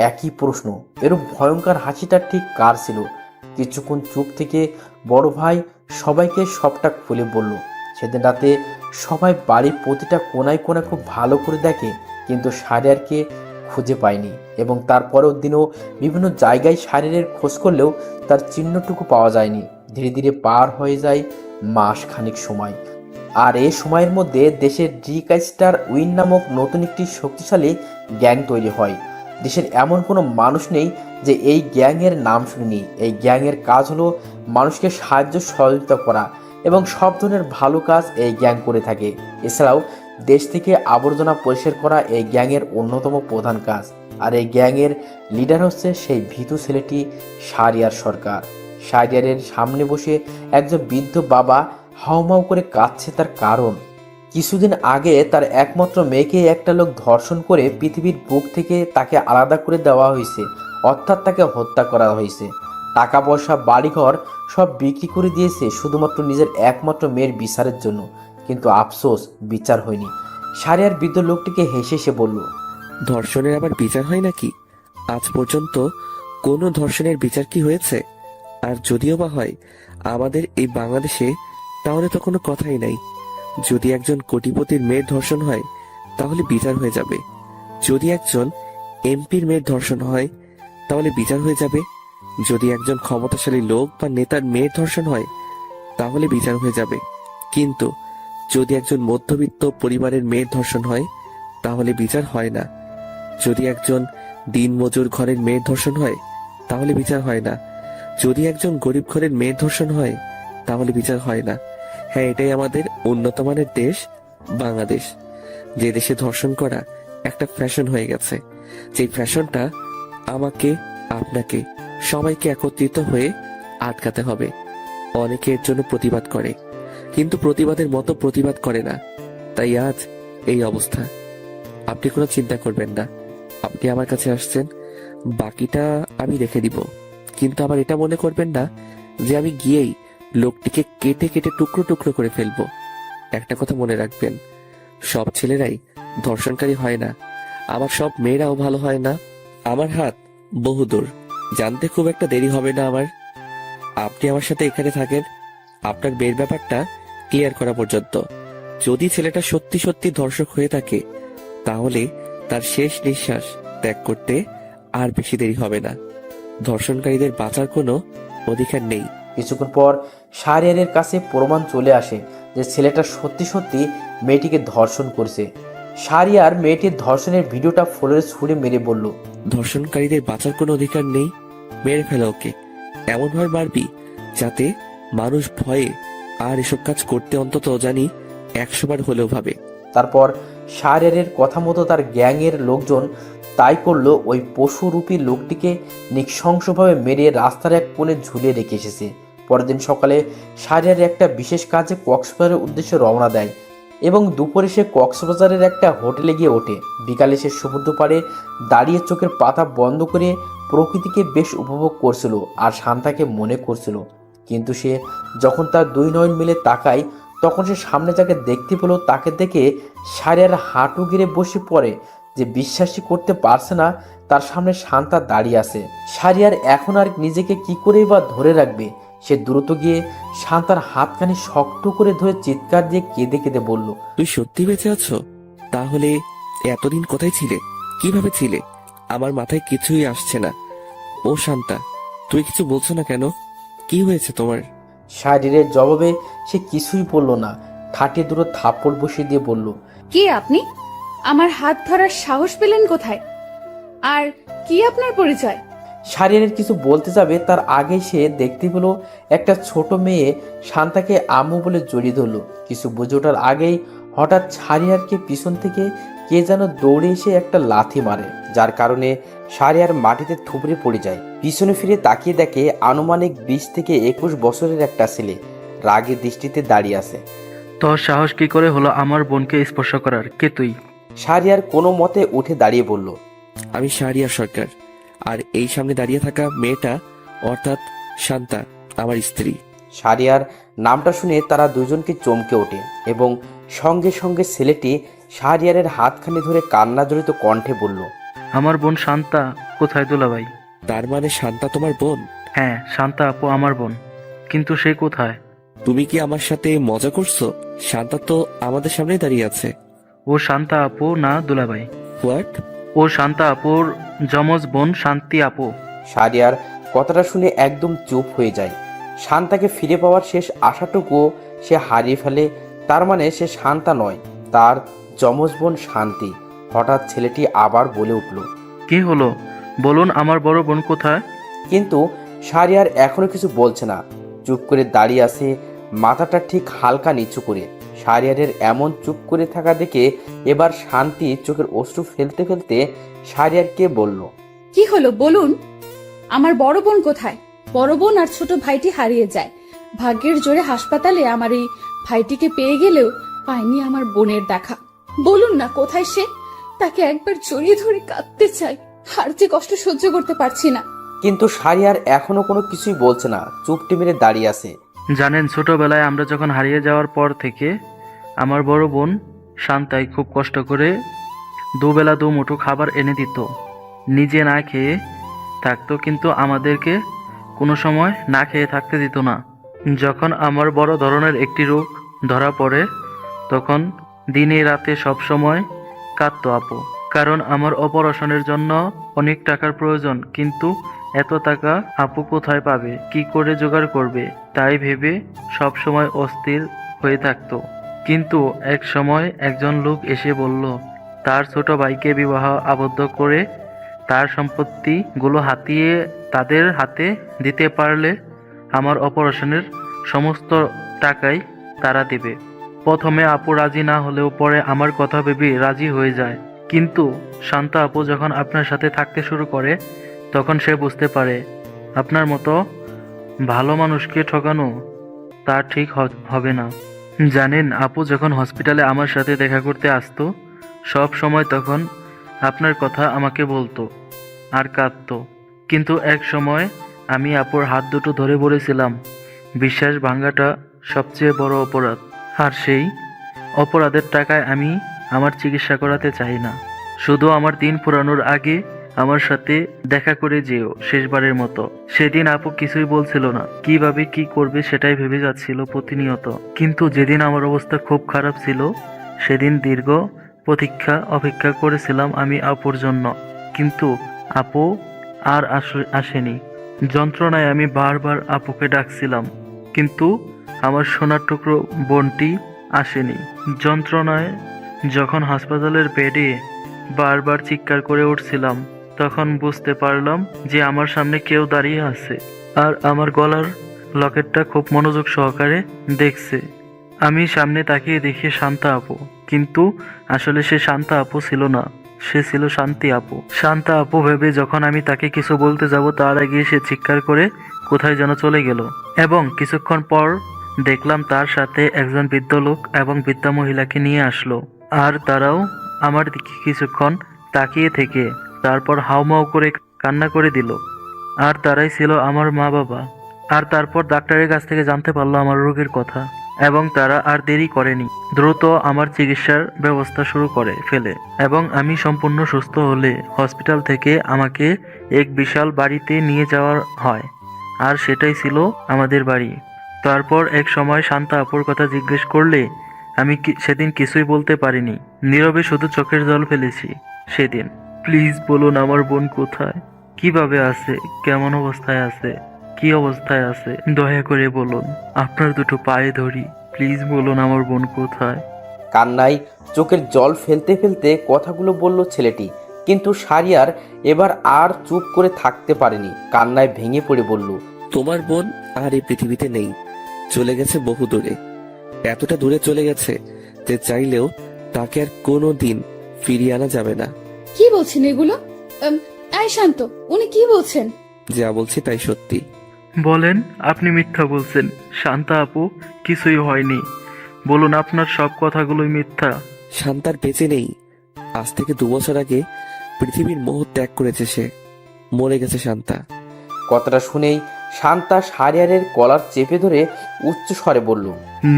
একই প্রশ্ন, এরূপ ভয়ঙ্কর হাসিটা ঠিক কার ছিল? কিছুক্ষণ চুপ থেকে বড় ভাই সবাইকে সবটা খুলে বলল। সেদিন রাতে সবাই বাড়ির প্রতিটা কোনায় কোনায় খুব ভালো করে দেখে, কিন্তু শাহরিয়ারকে খুঁজে পায়নি। এবং তারপরের দিনও বিভিন্ন জায়গায় শাহরিয়ারের খোঁজ করলেও তার চিহ্নটুকু পাওয়া যায়নি। ধীরে ধীরে পার হয়ে যায় মাস খানিক সময়। আর এই সময়ের মধ্যে দেশের ডিকাইস্টার উইন নামক নতুন একটি শক্তিশালী গ্যাং তৈরি হয়। দেশের এমন কোনো মানুষ নেই যে এই গ্যাংয়ের নাম শুনেনি। এই গ্যাংয়ের কাজ হলো মানুষকে সাহায্য সহযোগিতা করা এবং সব ধরনের ভালো কাজ এই গ্যাং করে থাকে। এছাড়াও দেশ থেকে আবর্জনা পরিষ্কার করা এই গ্যাংয়ের অন্যতম প্রধান কাজ। আর এই গ্যাংয়ের লিডার হচ্ছে সেই ভীতু ছেলেটি শাহরিয়ার সরকার। শাহরিয়ারের সামনে বসে একজন বৃদ্ধ বাবা হাউমাউ করে কাঁদছে। তার কারণ, কিছুদিন আগে তার একমাত্র মেয়েকে একটা লোক ধর্ষণ করে পৃথিবীর বুক থেকে তাকে আলাদা করে দেওয়া হয়েছে, অর্থাৎ তাকে হত্যা করা হয়েছে। টাকা পয়সা বাড়িঘর সব বিক্রি করে দিয়েছে শুধুমাত্র নিজের একমাত্র মেয়ের বিচারের জন্য, কিন্তু আফসোস বিচার হয়নি। শাহরিয়ার বৃদ্ধ লোকটিকে হেসে সে বলল, ধর্ষণের আবার বিচার হয় নাকি? আজ পর্যন্ত কোনো ধর্ষণের বিচার কি হয়েছে? আর যদিও বা হয় আমাদের এই বাংলাদেশে, তাহলে তো কোনো কথাই নাই। যদি একজন কোটিপতির মেয়ের ধর্ষণ হয় তাহলে বিচার হয়ে যাবে। যদি একজন এমপির মেয়ের ধর্ষণ হয় তাহলে বিচার হয়ে যাবে। যদি একজন ক্ষমতাশালী লোক বা নেতার মেয়ের ধর্ষণ হয় তাহলে বিচার হয়ে যাবে। কিন্তু যদি একজন মধ্যবিত্ত পরিবারের মেয়ের ধর্ষণ হয় তাহলে বিচার হয় না। যদি একজন দিনমজুর ঘরের মেয়ের ধর্ষণ হয় তাহলে বিচার হয় না। যদি একজন গরিব ঘরের মেয়ের ধর্ষণ হয় তাহলে বিচার হয় না। হ্যাঁ, এটাই আমাদের উন্নত মানের দেশ বাংলাদেশ, যে দেশে ধর্ষণ করা একটা ফ্যাশন হয়ে গেছে। যে ফ্যাশনটা আমাকে, আপনাকে, সবাইকে একত্রিত হয়ে আটকাতে হবে। অনেকে এর জন্য প্রতিবাদ করে, কিন্তু প্রতিবাদের মতো প্রতিবাদ করে না, তাই আজ এই অবস্থা। আপনি কোনো চিন্তা করবেন না, আপনি আমার কাছে আসছেন, বাকিটা আমি রেখে দিব। কিন্তু আবার এটা মনে করবেন না যে আমি গিয়েই লোকটিকে কেটে কেটে টুকরো টুকরো করে ফেলবো। একটা কথা মনে রাখবেন, সব ছেলেরাই ধর্ষণকারী হয় না, আবার সব মেয়েরাও ভালো হয় না। আমার হাত বহুদূর, জানতে খুব একটা দেরি হবে না আমার। আপনি আমার সাথে এখানে থাকেন, আপনার মেয়ের ব্যাপারটা ক্লিয়ার করা পর্যন্ত। যদি ছেলেটা সত্যি সত্যি ধর্ষক হয়ে থাকে তাহলে তার শেষ নিঃশ্বাস ত্যাগ করতে আর বেশি দেরি হবে না। ধর্ষণকারীদের বাঁচার কোনো অধিকার নেই। কিছুক্ষণ পর শাহরিয়ারের কাছে প্রমাণ চলে আসে যে ছেলেটা সত্যি সত্যি মেয়েটিকে ধর্ষণ করছে। শাহরিয়ার মেয়েটির ধর্ষণের ভিডিওটা ফ্লোরে ছুঁড়ে মেরে বলল, ধর্ষণকারীদের বাঁচার কোনো অধিকার নেই, মেরে ফেলো ওকে, এমন ভাবে মারবি যাতে মানুষ ভয়ে আর এসব কাজ করতে অন্তত জানি 100 বার হলেও ভাবে। তারপর শাহরিয়ারের কথা মতো তার গ্যাংয়ের লোকজন তাই করলো। ওই পশুরূপী লোকটিকে নৃশংসভাবে মেরে রাস্তার এক কোণে ঝুলিয়ে রেখে এসেছে। পরের দিন সকালে শাহরিয়ার একটা বিশেষ কাজে কক্সবাজারের উদ্দেশ্যে রওনা দেয় এবং দুপুরে সে কক্সবাজারের একটা হোটেলে গিয়ে ওঠে। বিকালে সে সমুদ্র পাড়ে দাঁড়িয়ে চোখের পাতা বন্ধ করে প্রকৃতিকে বেশ উপভোগ করছিল আর শান্তাকে মনে করছিল। কিন্তু সে যখন তার দুই নয়ন মিলে তাকায় তখন সে সামনে যাকে দেখতে পেল তাকে দেখে শাহরিয়ার হাঁটু গেড়ে বসে পড়ে। যে বিশ্বাসই করতে পারছে না তার সামনে শান্তা দাঁড়িয়ে আছে। শাহরিয়ার এখন আর নিজেকে কি করেই বা ধরে রাখবে। সে দ্রুত গিয়ে শান্তার হাতখানি শক্ত করে ধরে চিৎকার দিয়ে কেঁদে কেঁদে বলল, তুই সত্যি বেঁচে আছো? তাহলে এতদিন কোথায় ছিলে? কিভাবে ছিলে? আমার মাথায় কিছুই আসছে না। ও শান্তা, তুই কিছু বলছো না কেন? কি হয়েছে তোমার? শাহরিয়ারের জবাবে সে কিছুই বলল না। ঠাটে দুটো থাপ্পড় বসিয়ে দিয়ে বলল, কে আপনি? আমার হাত ধরার সাহস পেলেন কোথায়? আর কি আপনার পরিচয়? শাহরিয়ারের কিছু বলতে যাবে তার আগে সে দেখতে পেল একটা ছোট মেয়ে শান্তাকে আম্মু বলে জড়িয়ে ধরলো। কিছু বুঝে ওঠার আগেই হঠাৎ শাহরিয়ারকে পিছন থেকে কে যেন দৌড়ে এসে একটা লাথি মারে, যার কারণে শাহরিয়ার মাটিতে থুবড়ে পড়ে যায়। পিছনে ফিরে তাকিয়ে দেখে আনুমানিক 20 থেকে 21 বছরের একটা ছেলে রাগের দৃষ্টিতে দাঁড়িয়ে আছে। তোর সাহস কি করে হলো আমার বোনকে স্পর্শ করার? কে তুই? শাহরিয়ার কোনো মতে উঠে দাঁড়িয়ে বলল, আমি শাহরিয়ার সরকার, আর এই সামনে দাঁড়িয়ে থাকা মেয়েটা অর্থাৎ শান্তা আমার স্ত্রী। শাহরিয়ার নামটা শুনে তারা দুজনকে চমকে ওঠে এবং সঙ্গে সঙ্গে ছেলেটি শাহরিয়ারের হাতখানি ধরে কান্না জড়িত কণ্ঠে বলল, আমার বোন শান্তা কোথায় দুলাভাই? তার মানে শান্তা তোমার বোন? হ্যাঁ, শান্তা আপু আমার বোন, কিন্তু সে কোথায়? তুমি কি আমার সাথে মজা করছো? শান্তা তো আমাদের সামনেই দাঁড়িয়ে আছে। ও শান্তা আপু না দুলাভাই। হোয়াট? ও শান্তা আপুর যমজ বোন শান্তি আপু। শাহরিয়ার কথাটা শুনে একদম চুপ হয়ে যায়। শান্তাকে ফিরে পাওয়ার শেষ আশাটুকু সে হারিয়ে ফেলে। তার মানে সে শান্তা নয়, তার যমজ বোন শান্তি। হঠাৎ ছেলেটি আবার বলে উঠল, কি হলো বলুন, আমার বড় বোন কোথায়? কিন্তু শাহরিয়ার এখনো কিছু বলছে না, চুপ করে দাঁড়িয়ে আছে, মাথাটা ঠিক হালকা নিচু করে। শাহরিয়ারের এমন চুপ করে থাকা দেখে এবার শান্তি চোখের অশ্রু ফেলতে ফেলতে শাহরিয়ারকে বলল, কি হলো বলুন? আমার বড় বোন কোথায়? বড় বোন আর ছোট ভাইটি হারিয়ে যায়। ভাগ্যের জোরে হাসপাতালে আমার এই ভাইটিকে পেয়ে গেলেও পাইনি আমার বোনের দেখা। বলুন না কোথায় সে? তাকে একবার জড়িয়ে ধরে কাঁদতে চাই, আর যে কষ্ট সহ্য করতে পারছি না। কিন্তু শাহরিয়ার এখনো কোনো কিছুই বলছে না, চুপটি মেরে দাঁড়িয়ে আছে। জানেন, ছোটবেলায় আমরা যখন হারিয়ে যাওয়ার পর থেকে আমার বড় বোন শান্তাই খুব কষ্ট করে দুবেলা দুমুঠো খাবার এনে দিত। নিজে না খেয়ে থাকতো, কিন্তু আমাদেরকে কোনো সময় না খেয়ে থাকতে দিত না। যখন আমার বড় ধরনের একটি রোগ ধরা পড়ে তখন দিনে রাতে সব সময় কাঁদতো আপু, কারণ আমার অপারেশনের জন্য অনেক টাকার প্রয়োজন। কিন্তু এত টাকা আপু কোথায় পাবে, কি করে জোগাড় করবে, তাই ভেবে সব সময় অস্থির হয়ে থাকতো। কিন্তু এক সময় একজন লোক এসে বলল তার ছোট ভাইকে বিবাহ আবদ্ধ করে তার সম্পত্তিগুলো হাতিয়ে তাদের হাতে দিতে পারলে আমার অপারেশনের সমস্ত টাকাই তারা দেবে। প্রথমে আপু রাজি না হলেও পরে আমার কথা ভেবে রাজি হয়ে যায়। কিন্তু শান্তা আপু যখন আপনার সাথে থাকতে শুরু করে তখন সে বুঝতে পারে আপনার মতো ভালো মানুষকে ঠকানো তা ঠিক হবে না। জানেন, আপু যখন হসপিটালে আমার সাথে দেখা করতে আসতো সব সময় তখন আপনার কথা আমাকে বলতো আর কাঁদতো। কিন্তু এক সময় আমি আপুর হাত দুটো ধরে বলেছিলাম বিশ্বাস ভাঙাটা সবচেয়ে বড় অপরাধ, আর সেই অপরাধের টাকায় আমি আমার চিকিৎসা করাতে চাই না। শুধু আমার দিন ফুরানোর আগে আমার সাথে দেখা করে যেও শেষবারের মতো। সেদিন আপু কিছুই বলছিল না, কিভাবে কি করবে সেটাই ভেবে যাচ্ছিল প্রতিনিয়ত। কিন্তু যেদিন আমার অবস্থা খুব খারাপ ছিল সেদিন দীর্ঘ অপেক্ষা করেছিলাম আমি আপুর জন্য, কিন্তু আপু আর আসেনি। যন্ত্রণায় আমি বারবার আপুকে ডাকছিলাম, কিন্তু আমার সোনার টুকরো বোনটি আসেনি। যন্ত্রণায় যখন হাসপাতালের বেডে বারবার চিৎকার করে উঠছিলাম তখন বুঝতে পারলাম যে আমার সামনে কেউ দাঁড়িয়ে আছে আর আমার গলার লকেটটা খুব মনোযোগ সহকারে দেখছে। আমি সামনে তাকিয়ে দেখি শান্তা আপু, কিন্তু আসলে সে শান্তা আপু ছিল না, সে ছিল শান্তি আপু। শান্তা আপু ভেবে যখন আমি তাকে কিছু বলতে যাব তার আগে সে চিৎকার করে কোথায় যেন চলে গেল, এবং কিছুক্ষণ পর দেখলাম তার সাথে একজন বৃদ্ধ লোক এবং বৃদ্ধা মহিলাকে নিয়ে আসলো। আর তারাও আমার দিকে কিছুক্ষণ তাকিয়ে থেকে তারপর হাউমাউ করে কান্না করে দিল। আর তারাই ছিল আমার মা বাবা। আর তারপর ডাক্তারের কাছ থেকে জানতে পারলো আমার রোগের কথা, এবং তারা আর দেরি করেনি, দ্রুত আমার চিকিৎসার ব্যবস্থা শুরু করে ফেলে, এবং আমি সম্পূর্ণ সুস্থ হলে হসপিটাল থেকে আমাকে এক বিশাল বাড়িতে নিয়ে যাওয়া হয়, আর সেটাই ছিল আমাদের বাড়ি। তারপর এক সময় শান্তা আপুর কথা জিজ্ঞেস করলে আমি সেদিন কিছুই বলতে পারিনি, নীরবে শুধু চোখের জল ফেলেছি সেদিন। প্লিজ বলুন আমার বোন কোথায়, কিভাবে আছে, কেমন অবস্থায় আছে, কি অবস্থায় আছে, দয়া করে বলুন, আপনার দুটো পায়ে ধরি, প্লিজ বলুন আমার বোন কোথায়। কান্নায় চোখের জল ফেলতে ফেলতে কথাগুলো বলল ছেলেটি, কিন্তু শাহরিয়ার এবার আর চুপ করে থাকতে পারেনি, কান্নায় ভেঙে পড়ে বলল, তোমার বোন আর এই পৃথিবীতে নেই, চলে গেছে বহু দূরে। এতটা দূরে চলে গেছে যে চাইলেও তাকে আর কোনো দিন ফিরিয়ে আনা যাবে না। কি বলছেন এগুলো? এই শান্ত, উনি কি বলছেন? যা বলছি তাই সত্যি। বলেন, আপনি মিথ্যা বলছেন। শান্তা আপু কিছুই হয়নি, বলুন আপনার সব কথাগুলোই মিথ্যা। শান্তার বেঁচে নেই। আজ থেকে 2 বছর আগে পৃথিবীর মোহ ত্যাগ করেছে সে, মরে গেছে শান্তা। কথাটা শুনেই শান্তা শাহরিয়ারের কলার চেপে ধরে উচ্চ স্বরে বলল,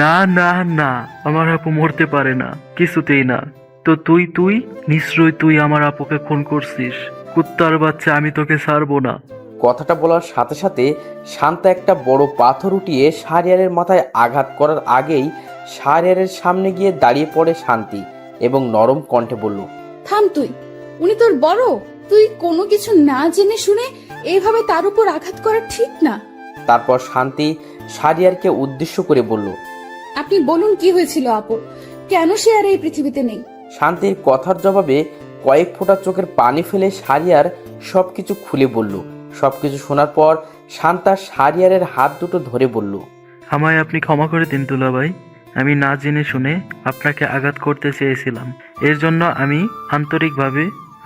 না না না, আমার আপু মরতে পারে না, কিছুতেই না। তো তুই নিশ্চয়ই তুই আমার আপুকে খুন করছিস। কুত্তার বাচ্চা, আমি তোকে ছাড়বো না। কথাটা বলার সাথে সাথে শান্তা একটা বড় পাথর উঠিয়ে শাহরিয়ারের মাথায় আঘাত করার আগেই শাহরিয়ারের সামনে গিয়ে দাঁড়িয়ে পড়ে শান্তি এবং নরম কণ্ঠে বলল, থাম তুই, উনি তোর বড়, তুই কোনো কিছু না জেনে শুনে এইভাবে তার উপর আঘাত করা ঠিক না। তারপর শান্তি শাহরিয়ারকে উদ্দেশ্য করে বলল, আপনি বলুন কি হয়েছিল আপুর, কেন সে আর এই পৃথিবীতে নেই? শান্তির কথার জবাবে কয়েক ফোঁটা চোখের পানি ফেলে শাহরিয়ার সবকিছু খুলে বলল। সবকিছু শোনার পর শান্তা শাহরিয়ারের হাত দুটো ধরে বলল, আমায় আপনি ক্ষমা করে দিন দুলাভাই, আমি না জেনে শুনে আপনাকে আঘাত করতে চেয়েছিলাম, এর জন্য আমি আন্তরিকভাবে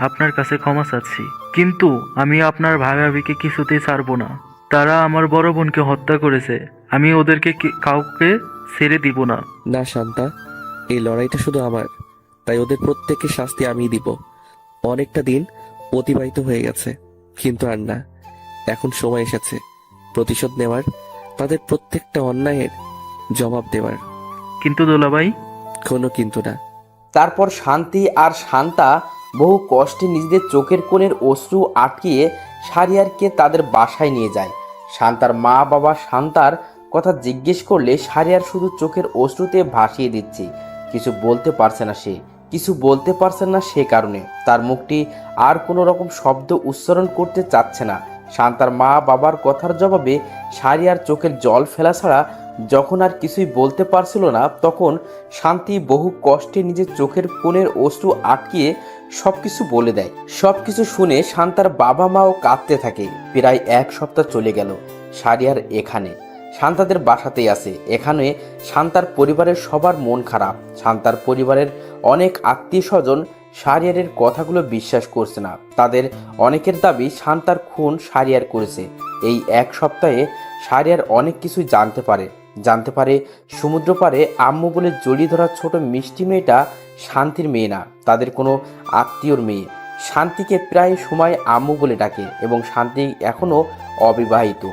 আপনার কাছে ক্ষমা চাচ্ছি। কিন্তু আমি আপনার ভাগাভাগিকে কিছুতেই ছাড়বো না। তারা আমার বড় বোনকে হত্যা করেছে, আমি ওদেরকে কাউকে ছেড়ে দিব না। না শান্তা, এই লড়াইটা শুধু আমার, তাই ওদের প্রত্যেককে শাস্তি আমিই দিব। অনেকটা দিন অতিবাহিত হয়ে গেছে, কিন্তু আর না, এখন সময় এসেছে প্রতিশোধ নেওয়ার, তাদের প্রত্যেকটা অন্যায়ের জবাব দেওয়ার। কিন্তু দুলাভাই, কোনো কিন্তু না। তারপর শান্তি আর শান্তা বহু কষ্টে নিজেদের চোখের কোণের অশ্রু আটকিয়ে শাহরিয়ারকে তাদের বাসায় নিয়ে যায়। শান্তার মা বাবা শান্তার কথা জিজ্ঞেস করলে শাহরিয়ার শুধু চোখের অশ্রুতে ভাসিয়ে দিচ্ছে, কিছু বলতে পারছে না সে, কিছু বলতে পারছে না, সে কারণে তার মুখটি আর কোনো রকম শব্দ উচ্চারণ করতে চাচ্ছে না। শান্তার মা বাবার কথার জবাবে শাহরিয়ার চোখের জল ফেলা ছাড়া যখন আর কিছুই বলতে পারছিল না, তখন শান্তি বহু কষ্টে নিজের চোখের কোণের অশ্রু আটকিয়ে সবকিছু বলে দেয়। সবকিছু শুনে শান্তার বাবা মাও কাঁদতে থাকে। প্রায় 1 সপ্তাহ চলে গেল। শাহরিয়ার এখানে শান্তাদের বাসাতেই আছে। এখানে শান্তার পরিবারের সবার মন খারাপ। শান্তার পরিবারের অনেক আত্মীয় স্বজন শাহরিয়ারের কথাগুলো বিশ্বাস করছে না। তাদের অনেকের দাবি শান্তার খুন শাহরিয়ার করেছে। এই 1 সপ্তাহে শাহরিয়ার অনেক কিছু জানতে পারে সমুদ্র পারে আম্মু বলে জড়িয়ে ধরা ছোট মিষ্টি মেয়েটা শান্তির মেয়ে না, তাদের কোনো আত্মীয়র মেয়ে। শান্তিকে প্রায় সময় আম্মু বলে ডাকে এবং শান্তি এখনও অবিবাহিত।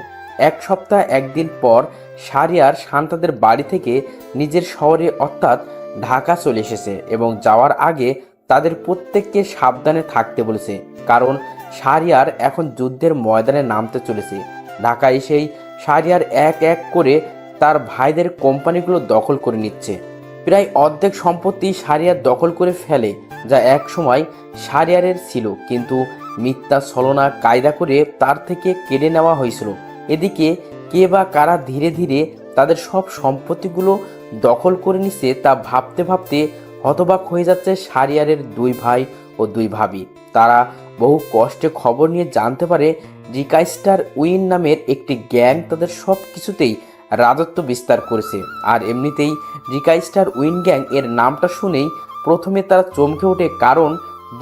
1 সপ্তাহ 1 দিন পর শাহরিয়ার শান্তাদের বাড়ি থেকে নিজের শহরে অর্থাৎ ঢাকা চলে এসেছে এবং যাওয়ার আগে তাদের প্রত্যেককে সাবধানে থাকতে বলেছে, কারণ শাহরিয়ার এখন যুদ্ধের ময়দানে নামতে চলেছে। ঢাকা এসেই শাহরিয়ার এক এক করে তার ভাইদের কোম্পানিগুলো দখল করে নিচ্ছে। প্রায় অর্ধেক সম্পত্তি শাহরিয়ার দখল করে ফেলে, যা এক সময় শাহরিয়ারের ছিল, কিন্তু মিথ্যা ছলনা কায়দা করে তার থেকে কেড়ে নেওয়া হয়েছিল। এদিকে কে বা কারা ধীরে ধীরে তাদের সব সম্পত্তিগুলো দখল করে নিচ্ছে তা ভাবতে ভাবতে হতবাক হয়ে যাচ্ছে শাহরিয়ারের 2 ভাই ও দুই ভাবি। তারা বহু কষ্টে খবর নিয়ে জানতে পারে রিকাস্টার উইন নামের একটি গ্যাং তাদের সব কিছুতেই রাজত্ব বিস্তার করেছে। আর এমনিতেই রিকাস্টার উইন গ্যাং এর নামটা শুনেই প্রথমে তারা চমকে ওঠে, কারণ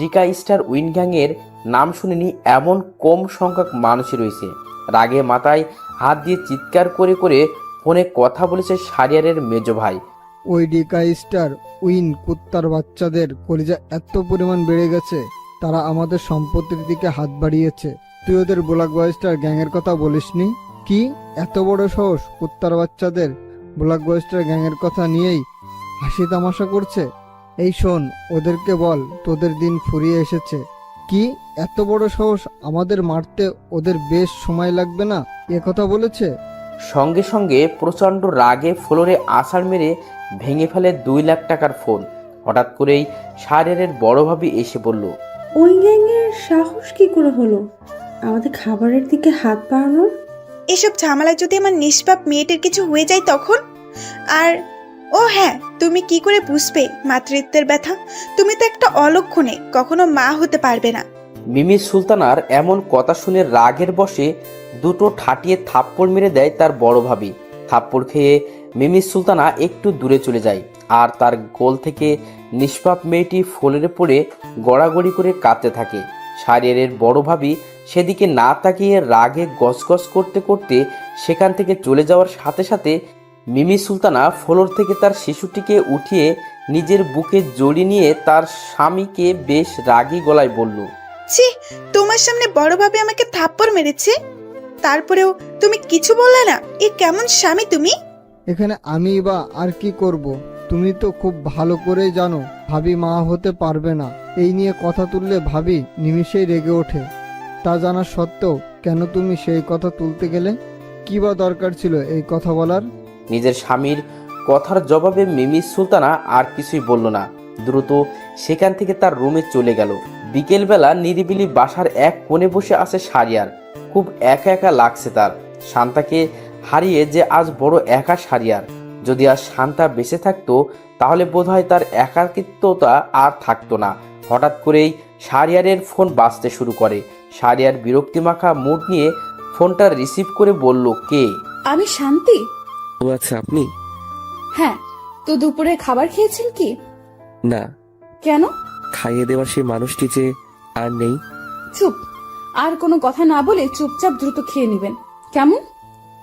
রিকাস্টার উইন গ্যাংয়ের নাম শুনেনি এমন কম সংখ্যক মানুষই রয়েছে। রাগে মাথায় হাত দিয়ে চিৎকার করে করে ফোনে কথা বলেছে শাহরিয়ারের মেজো ভাই। ওই ডিকাইস্টার উইন কুত্তার বাচ্চাদের কলিজা এত পরিমাণ বেড়ে গেছে, তারা আমাদের সম্পত্তির দিকে হাত বাড়িয়েছে। তুই ওদের ব্ল্যাকবাস্টার গ্যাংয়ের কথা বলিসনি? কি এত বড় সাহস কুত্তার বাচ্চাদের ব্ল্যাকবাস্টার গ্যাংয়ের কথা নিয়েই হাসি তামাশা করছে? এই শোন, ওদেরকে বল তোদের দিন ফুরিয়ে এসেছে। কি এত বড় সাহস আমাদের মারতে ওদের বেশ সময় লাগবে না, এ কথা বলেছে? সঙ্গে সঙ্গে প্রচণ্ড রাগে ফ্লোরে আছাড় মেরে ভেঙে ফেলে 2 লাখ টাকার ফোন। হঠাৎ করেই শাহরিয়ারের বড় ভাবি এসে বলল, ওই গ্যাংয়ের সাহস কি করে হলো আমাদের খাবারের দিকে হাত বাড়ানোর? এসব ঝামেলায় যদি আমার নিষ্পাপ মেয়েটির কিছু হয়ে যায় তখন? আর ও হ্যাঁ, তুমি কি করে বুঝবে মাতৃত্বের ব্যথা? তুমি তো একটা অলক্ষণে, কখনো মা হতে পারবে না। মিমি সুলতানার এমন কথা শুনে রাগের বশে দুটো ঠাটিয়ে থাপ্পড় মেরে দেয় তার বড় ভাবি। থাপ্পড় খেয়ে মিমি সুলতানা একটু দূরে চলে যায়, আর তার গোল থেকে নিষ্পাপ মেয়েটি ফ্লোরে পড়ে গড়াগড়ি করে কাঁদতে থাকে। শাহরিয়ারের বড় ভাবি সেদিকে না তাকিয়ে রাগে গসগস করতে করতে সেখান থেকে চলে যাওয়ার সাথে সাথে মিমি সুলতানা ফ্লোর থেকে তার শিশুটিকে উঠিয়ে নিজের বুকে জড়িয়ে নিয়ে তার স্বামীকে বেশ রাগী গলায় বলল, ছি, তোমার সামনে বড়ভাবে আমাকে থাপ্পড় মেরেছে, তারপরেও তুমি কিছু বললে না? এ কেমন স্বামী তুমি? এখানে আমি বা আর কি করব? তুমি তো খুব ভালো করেই জানো ভাবি মা হতে পারবে না। এই নিয়ে কথা তুললে ভাবি নিমিষেই রেগে ওঠে। তা জানা সত্ত্বেও কেন তুমি সেই কথা তুলতে গেলে? কি বা দরকার ছিল এই কথা বলার? নিজের স্বামীর কথার জবাবে মিমি সুলতানা আর কিছুই বলল না, দ্রুত সেখান থেকে তার রুমে চলে গেল। বিকেলবেলা নিরিবিলি বাসার এক কোণে বসে আছে শাহরিয়ার। খুব একা একা লাগছে তার। শান্তাকে হারিয়ে যে আজ বড় একা শাহরিয়ার। যদি আজ শান্তা বেঁচে থাকতো তাহলে বোধহয় তার একাকিত্বতা আর থাকতো না। হঠাৎ করেই শাহরিয়ারের ফোন বাজতে শুরু করে। শাহরিয়ার বিরক্তিমাখা মুড নিয়ে ফোনটা রিসিভ করে বলল, কে? আমি শান্তি। ও আচ্ছা, আপনি? হ্যাঁ, তো দুপুরে খাবার খেয়েছেন কি? না, কেন? খাইয়ে দেওয়ার সেই মানুষটি যে আর নেই। চুপ, আর কোনো কথা না বলে চুপচাপ দ্রুত খেয়ে নেবেন, কেমন?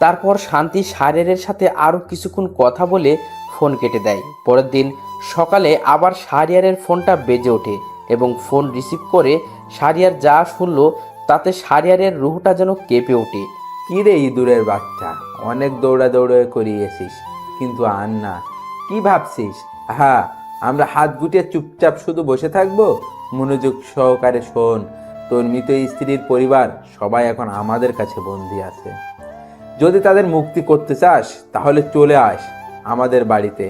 তারপর শান্তি শাহরিয়ারের সাথে আরো কিছুক্ষণ কথা বলে ফোন কেটে দেয়। পরের দিন সকালে আবার শাহরিয়ারের ফোনটা বেজে ওঠে এবং ফোন রিসিভ করে শাহরিয়ার যা শুনল তাতে শাহরিয়ারের রুহটা যেন কেঁপে ওঠে। কি রে ইঁদুরের বাচ্চা, অনেক দৌড়াদৌড়ি করিয়েছিস, কিন্তু আর না। কি ভাবছিস? হ্যাঁ, আমরা হাত গুটিয়ে চুপচাপ শুধু বসে থাকবো? মনোযোগ সহকারে শোন, তোর মৃত স্ত্রীর পরিবার সবাই এখন আমাদের কাছে বন্দী আছে। যদি তাদের মুক্তি করতে চাস তাহলে চলে আস আমাদের বাড়িতে,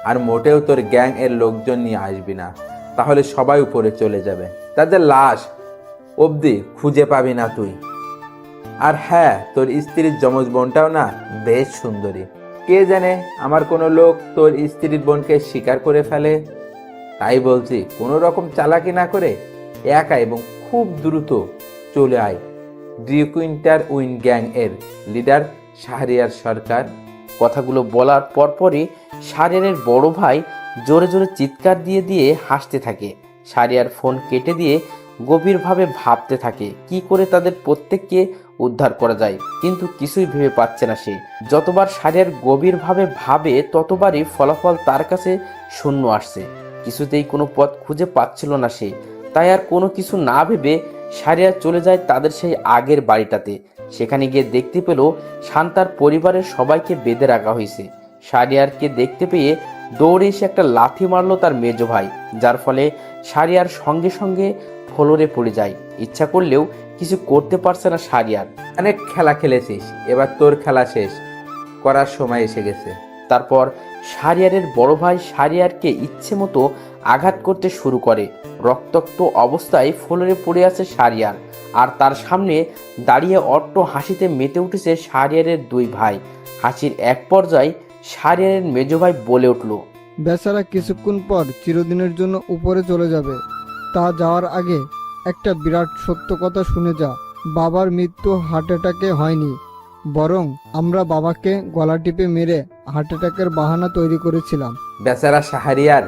আর মোটেও তোর গ্যাং এর লোকজন নিয়ে আসবি না, তাহলে সবাই উপরে চলে যাবে, তাদের লাশ অবধি খুঁজে পাবি না তুই। আর হ্যাঁ, তোর স্ত্রীর যমজ বোনটাও না বেশ সুন্দরী। কে জানে আমার কোনো লোক তোর স্ত্রীর বোনকে স্বীকার করে ফেলে। তাই বলছি, কোনো রকম চালাকি না করে একা এবং খুব দ্রুত চলে আয়। ডিকুইন্টার উইন গ্যাং এর লিডার শাহরিয়ার সরকার। কথাগুলো বলার পরপরই শাহরিয়ারের বড় ভাই জোরে জোরে চিৎকার দিয়ে দিয়ে হাসতে থাকে। শাহরিয়ার ফোন কেটে দিয়ে গভীরভাবে ভাবতে থাকে কি করে তাদের প্রত্যেককে উদ্ধার করা যায়, কিন্তু কিছুই ভেবে পাচ্ছে না সে। যতবার শাহরিয়ার গভীরভাবে ভাবে ততবারই ফলাফল তার কাছে শূন্য আসছে। কিছুতেই কোনো পথ খুঁজে পাচ্ছিল না সে। তাই আর কোনো কিছু না ভেবে শাহরিয়ার চলে যায় তাদের সেই আগের বাড়িটাতে। সেখানে গিয়ে দেখতে পেল শান্তার পরিবারের সবাইকে বেঁধে রাখা হয়েছে। শাহরিয়ারকে দেখতে পেয়ে দৌড়ে এসে একটা লাথি মারলো তার মেজো ভাই, যার ফলে শাহরিয়ার সঙ্গে সঙ্গে ফ্লোরে পড়ে যায়। ইচ্ছা করলেও কিছু করতে পারছে না শাহরিয়ার। অনেক খেলা খেলেছিস, এবার তোর খেলা শেষ করার সময় এসে গেছে। তারপর শাহরিয়ারের বড় ভাই শাহরিয়ারকে ইচ্ছে মতো আঘাত করতে শুরু করে। রক্তাক্ত অবস্থায় ফ্লোরে পড়ে আছে শাহরিয়ার, আর তার সামনে দাঁড়িয়ে অট্ট হাসিতে মেতে উঠেছে শাহরিয়ারের দুই ভাই। হাসির এক পর্যায়ে শাহরিয়ারের মেজো ভাই বলে উঠল, বেচারা কিছুক্ষণ পর চিরদিনের জন্য উপরে চলে যাবে। তা যাওয়ার আগে একটা বিরাট সত্য কথা শুনে যা। বাবার মৃত্যু হার্ট অ্যাটাকে হয়নি, বরং আমরা বাবাকে গলা টিপে মেরে হার্ট অ্যাটাকের বাহানা তৈরি করেছিলাম। বেচারা শাহরিয়ার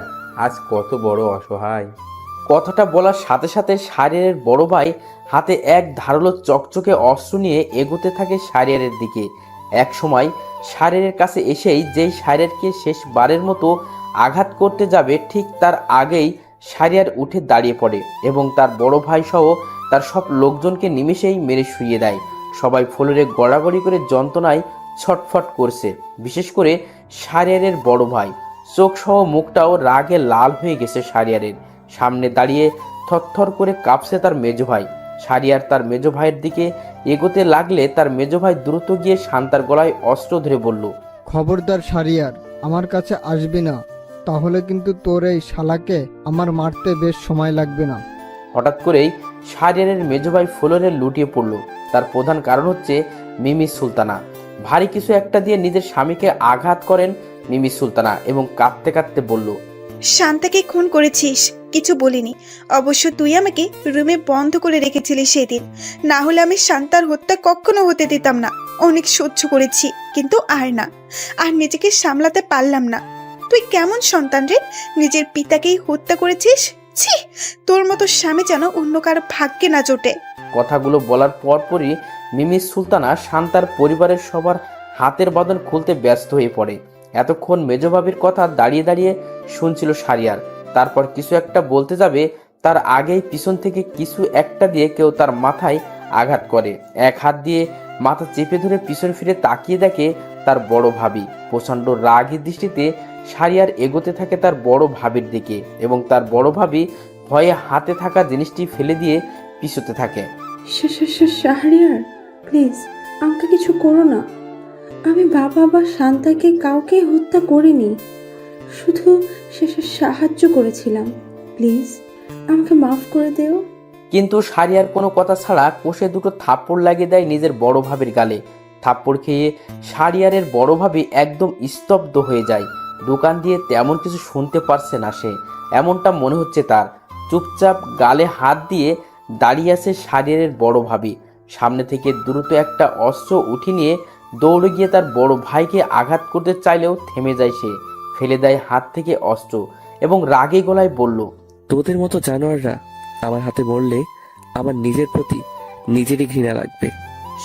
আজ কত বড় অসহায়। কথাটা বলার সাথে সাথে শাহরিয়ারের বড় ভাই হাতে এক ধারালো চকচকে অস্ত্র নিয়ে এগোতে থাকে শাহরিয়ারের দিকে। এক সময় শাহরিয়ারের কাছে এসেই যেই শাহরিয়ারকে শেষবারের মতো আঘাত করতে যাবে, ঠিক তার আগেই শাহরিয়ার উঠে দাঁড়িয়ে পড়ে এবং তার বড় ভাই সহ তার সব লোকজনকে নিমেষেই মেরে শুইয়ে দেয়। সবাই ফ্লোরে গড়াগড়ি করে যন্ত্রণায় ছটফট করছে, বিশেষ করে শাহরিয়ারের বড় ভাই। চোখ সহ মুখটাও রাগে লাল হয়ে গেছে শাহরিয়ারের। সামনে দাঁড়িয়ে থরথর করে কাঁপছে তার মেজো ভাই। শাহরিয়ার তার মেজো ভাইয়ের দিকে এগোতে লাগলে তার মেজো ভাই দ্রুত গিয়ে শান্তার গলায় অস্ত্র ধরে বলল, খবরদার শাহরিয়ার, আমার কাছে আসবি না, তাহলে কিন্তু তোর এই শালাকে আমার মারতে বেশ সময় লাগবে না। হঠাৎ করেই শাহরিয়ারের মেজো ভাই ফ্লোরে লুটিয়ে পড়ল। তার প্রধান কারণ হচ্ছে মিমি সুলতানা। ভারী কিছু একটা দিয়ে নিজের স্বামীকে আঘাত করেন মিমি সুলতানা এবং কাঁদতে কাঁদতে বলল, শান্তাকে খুন করেছিস? কিছু বলিনি, অবশ্য তুই আমাকে রুমে বন্ধ করে রেখেছিলি সেদিন, না হলে আমি শান্তার হত্যা কখনো হতে দিতাম না। অনেক সহ্য করেছি, কিন্তু আর না, আর নিজেকে সামলাতে পারলাম না। তুই কেমন সন্তান রে, নিজের পিতাকেই হত্যা করেছিস? ছি, তোর মতো স্বামী যেন অন্য কারো ভাগ্যে না জোটে। কথাগুলো বলার পরপরই মিমি সুলতানা শান্তার পরিবারের সবার হাতের বাঁধন খুলতে ব্যস্ত হয়ে পড়ে। এতক্ষণ মেজবাবির কথা দাঁড়িয়ে দাঁড়িয়ে শুনছিল শাহরিয়ার। তারপর কিছু একটা বলতে যাবে, তার আগেই পিছন থেকে কিছু একটা দিয়ে কেউ তার মাথায় আঘাত করে। এক হাত দিয়ে মাথা চেপে ধরে পিছন ফিরে তাকিয়ে দেখে তার বড় ভাবি। প্রচণ্ড রাগী দৃষ্টিতে শাহরিয়ার এগোতে থাকে তার বড় ভাবির দিকে এবং তার বড় ভাবি ভয়ে হাতে থাকা জিনিসটি ফেলে দিয়ে পিছুতে থাকে। শাহরিয়ার, প্লিজ আমাকে কিছু করো না। আমি বাবা বা শান্তাকে কাউকে হত্যা করিনি, শুধু সাহায্য করেছিলাম। প্লিজ আমাকে মাফ করে দেও। কিন্তু শাহরিয়ার কোনো কথা ছাড়া কষে দুটো থাপ্পড় লাগিয়ে দেয় নিজের বড় ভাবির গালে। থাপ্পড় খেয়ে শাহরিয়ারের বড় ভাবি একদম স্তব্ধ হয়ে যায়। দোকান দিয়ে তেমন কিছু শুনতে পারছে না সে, এমনটা মনে হচ্ছে তার। চুপচাপ গালে হাত দিয়ে দাঁড়িয়ে আছে শাহরিয়ারের বড় ভাবি। সামনে থেকে দ্রুত একটা অস্ত্র উঠিয়ে নিয়ে দৌড়ে গিয়ে তার বড় ভাইকে আঘাত করতে চাইলেও থেমে যায় সে, ফেলে দেয় হাত থেকে অস্ত্র এবং রাগে গলায় বলল, তোদের মতো জানোয়াররা আমার হাতে মরলে আমার নিজের প্রতি নিজেরই ঘৃণা লাগবে।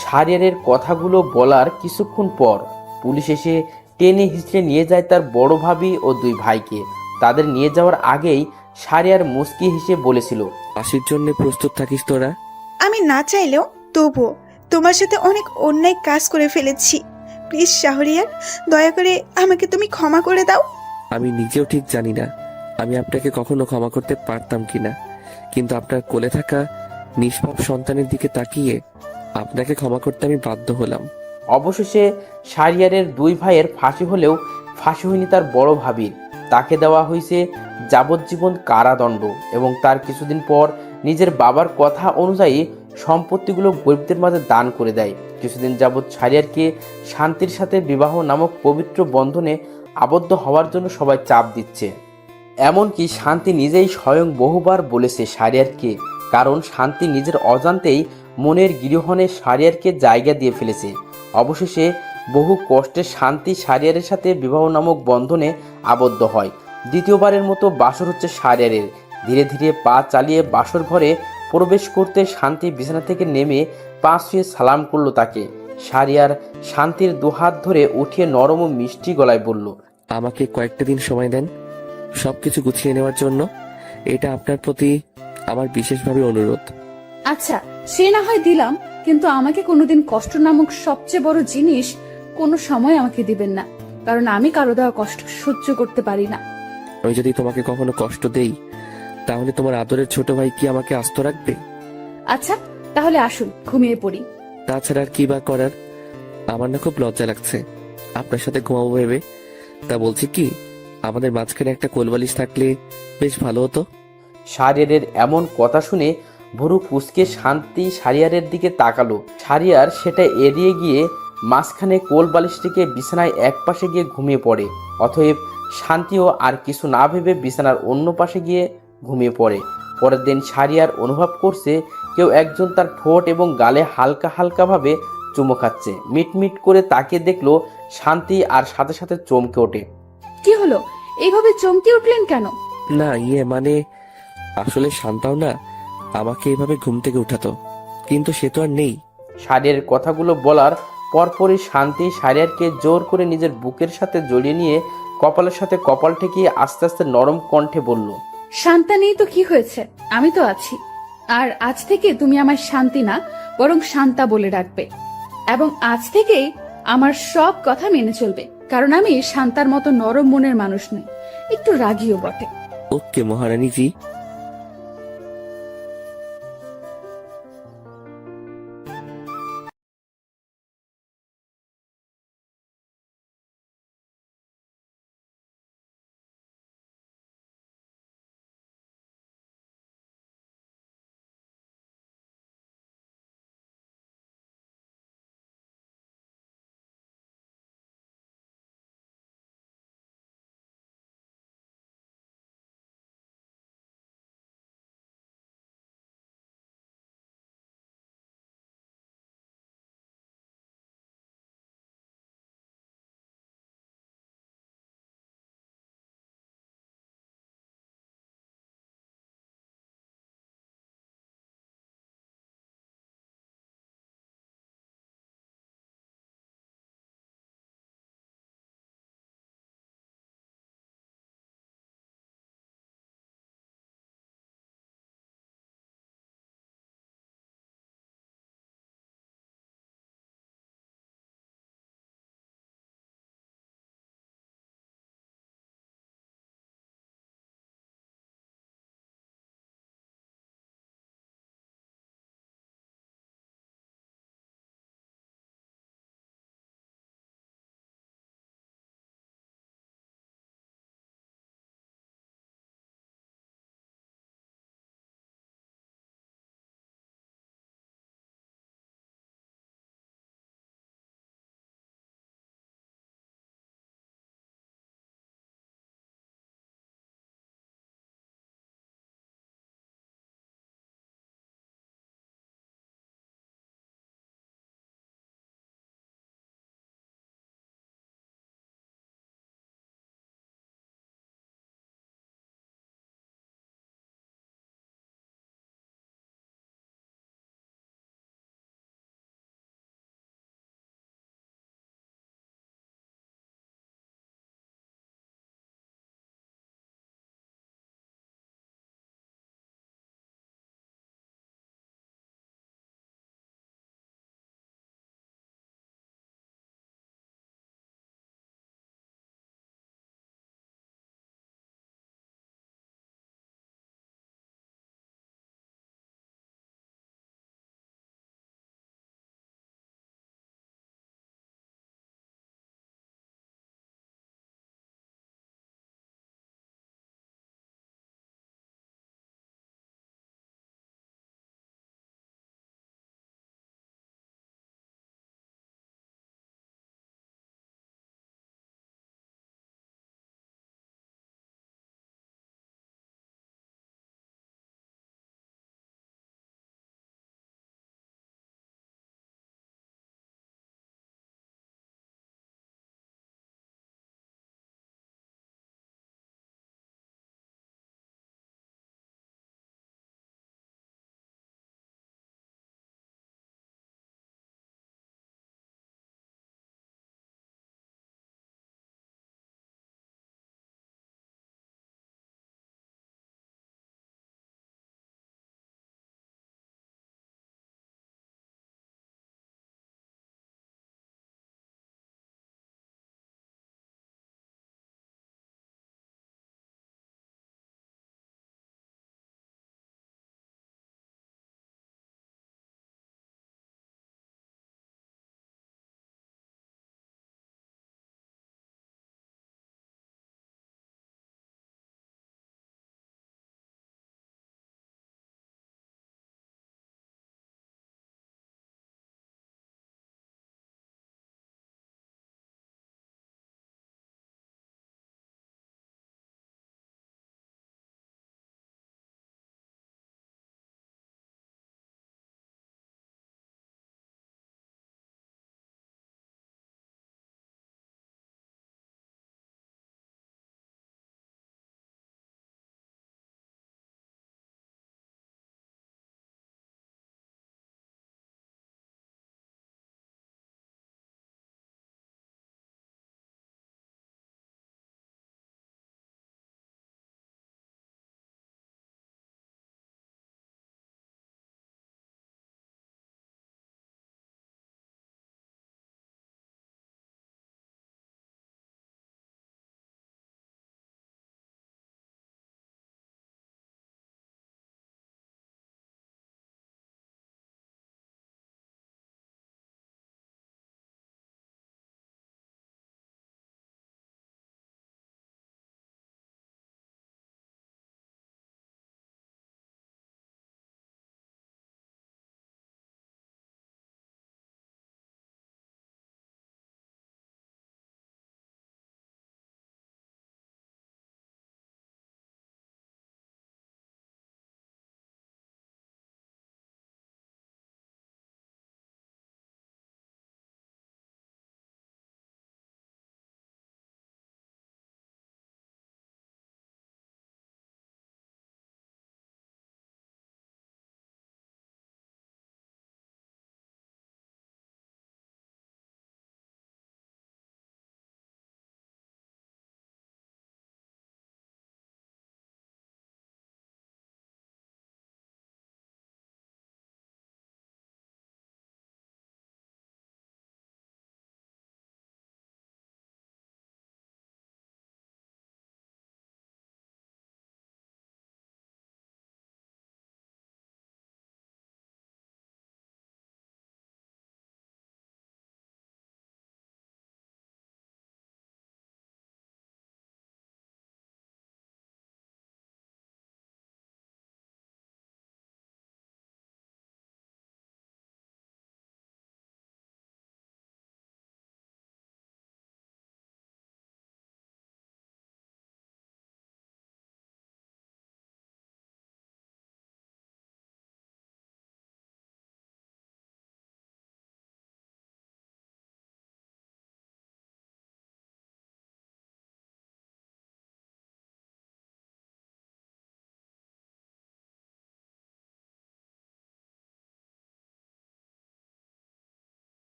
শাহরিয়ারের কথাগুলো বলার কিছুক্ষণ পর পুলিশ এসে টেনে হিঁচড়ে নিয়ে যায় তার বড় ভাবি ও দুই ভাইকে। তাদের নিয়ে যাওয়ার আগেই শাহরিয়ার মুস্কি হেসে বলেছিল, ফাঁসির জন্য প্রস্তুত থাকিস তোরা। আমি না চাইলেও তবুও তোমার সাথে অনেক অন্যায় কাজ করে ফেলেছি। প্লিজ শাহরিয়ার, দয়া করে আমাকে তুমি ক্ষমা করে দাও। আমি নিজেও ঠিক জানি না আমি আপনাকে কখনো ক্ষমা করতে পারতাম কিনা, কিন্তু আপনার কোলে থাকা নিষ্পাপ সন্তানের দিকে তাকিয়ে আপনাকে ক্ষমা করতে আমি বাধ্য হলাম। অবশেষে শাহরিয়ারের দুই ভাইয়ের ফাঁসি হলেও ফাঁসি হয়নি তার বড় ভাবির। তাকে দেওয়া হয়েছে যাবজ্জীবন কারাদণ্ড এবং তার কিছুদিন পর নিজের বাবার কথা অনুযায়ী সম্পত্তিগুলো গরিবদের মাঝে দান করে দেয়। কিছুদিন যাবৎ শাহরিয়ারকে শান্তির সাথে বিবাহ নামক পবিত্র বন্ধনে আবদ্ধ হওয়ার জন্য সবাই চাপ দিচ্ছে। এমনকি শান্তি নিজেই স্বয়ং বহুবার বলেছে শাহরিয়ারকে, কারণ শান্তি নিজের অজান্তেই মনের গৃহণে শাহরিয়ারকে জায়গা দিয়ে ফেলেছে। অবশেষে বহু কষ্টে শান্তি শাহরিয়ারের সাথে বিবাহ নামক বন্ধনে আবদ্ধ হয়। দ্বিতীয়বারের মতো বাসর হচ্ছে শাহরিয়ারের। ধীরে ধীরে পা চালিয়ে বাসর ঘরে প্রবেশ করতে শান্তি বিছানা থেকে নেমে পা ছুঁয়ে সালাম করলো তাকে। শাহরিয়ার শান্তির দুহাত ধরে উঠিয়ে নরম ও মিষ্টি গলায় বলল, আমাকে কয়েকটা দিন সময় দেন সবকিছু গুছিয়ে নেওয়ার জন্য। এটা আপনার প্রতি আমার বিশেষভাবে অনুরোধ। আচ্ছা, সে না হয় দিলাম, কিন্তু আমাকে কোনোদিন কষ্ট নামক সবচেয়ে বড় জিনিস কোনো সময় আমাকে দিবেন না, কারণ আমি কারো দেওয়া কষ্ট সহ্য করতে পারি না। আমি যদি তোমাকে কখনো কষ্ট দেই তাহলে তোমার আদরের ছোট ভাই কি আমাকে আস্ত রাখবে? আচ্ছা, তাহলে আসুন ঘুমিয়ে পড়ি। তাছাড়া আর কি বা করার? আমার না খুব লজ্জা লাগছে আপনার সাথে ঘুমাবো ভেবে। তা বলছি কি, আমাদের মাঝখানে একটা কোলবালিশ থাকলে বেশ ভালো হতো। শাহরিয়ারের এমন কথা শুনে ভুরু কুঁচকে শান্তি শাহরিয়ারের দিকে তাকালো। শাহরিয়ার সেটা এড়িয়ে গিয়ে মাঝখানে কোল বালিশটিকে বিছানায় এক পাশে গিয়ে ঘুমিয়ে পড়ে। অতএব শান্তিও আর কিছু না ভেবে বিছানার অন্য পাশে গিয়ে ঘুমিয়ে পড়ে। পরের দিন শাহরিয়ার অনুভব করছে কেউ একজন তার ঠোঁট এবং গালে হালকা হালকাভাবে চুমো খাচ্ছে। মিটমিট করে তাকিয়ে দেখলো শান্তি, আর সাথে সাথে চমকে ওঠে। কি হলো, এইভাবে চমকে উঠলেন কেন? না মানে আসলে শান্তাও না আমাকে এইভাবে ঘুম থেকে উঠাতো, কিন্তু সে তো আর নেই। শাহরিয়ারের কথাগুলো বলার পরপরই শান্তি শাহরিয়ারকে জোর করে নিজের বুকের সাথে জড়িয়ে নিয়ে কপালের সাথে কপাল ঠেকিয়ে আস্তে আস্তে নরম কণ্ঠে বলল, শান্তা নেই তো কি হয়েছে, আমি তো আছি। আর আজ থেকে তুমি আমার শান্তি না, বরং শান্তা বলে ডাকবে। এবং আজ থেকে আমার সব কথা মেনে চলবে, কারণ আমি শান্তার মতো নরম মনের মানুষ নই, একটু রাগীও বটে। ওকে মহারানী জি।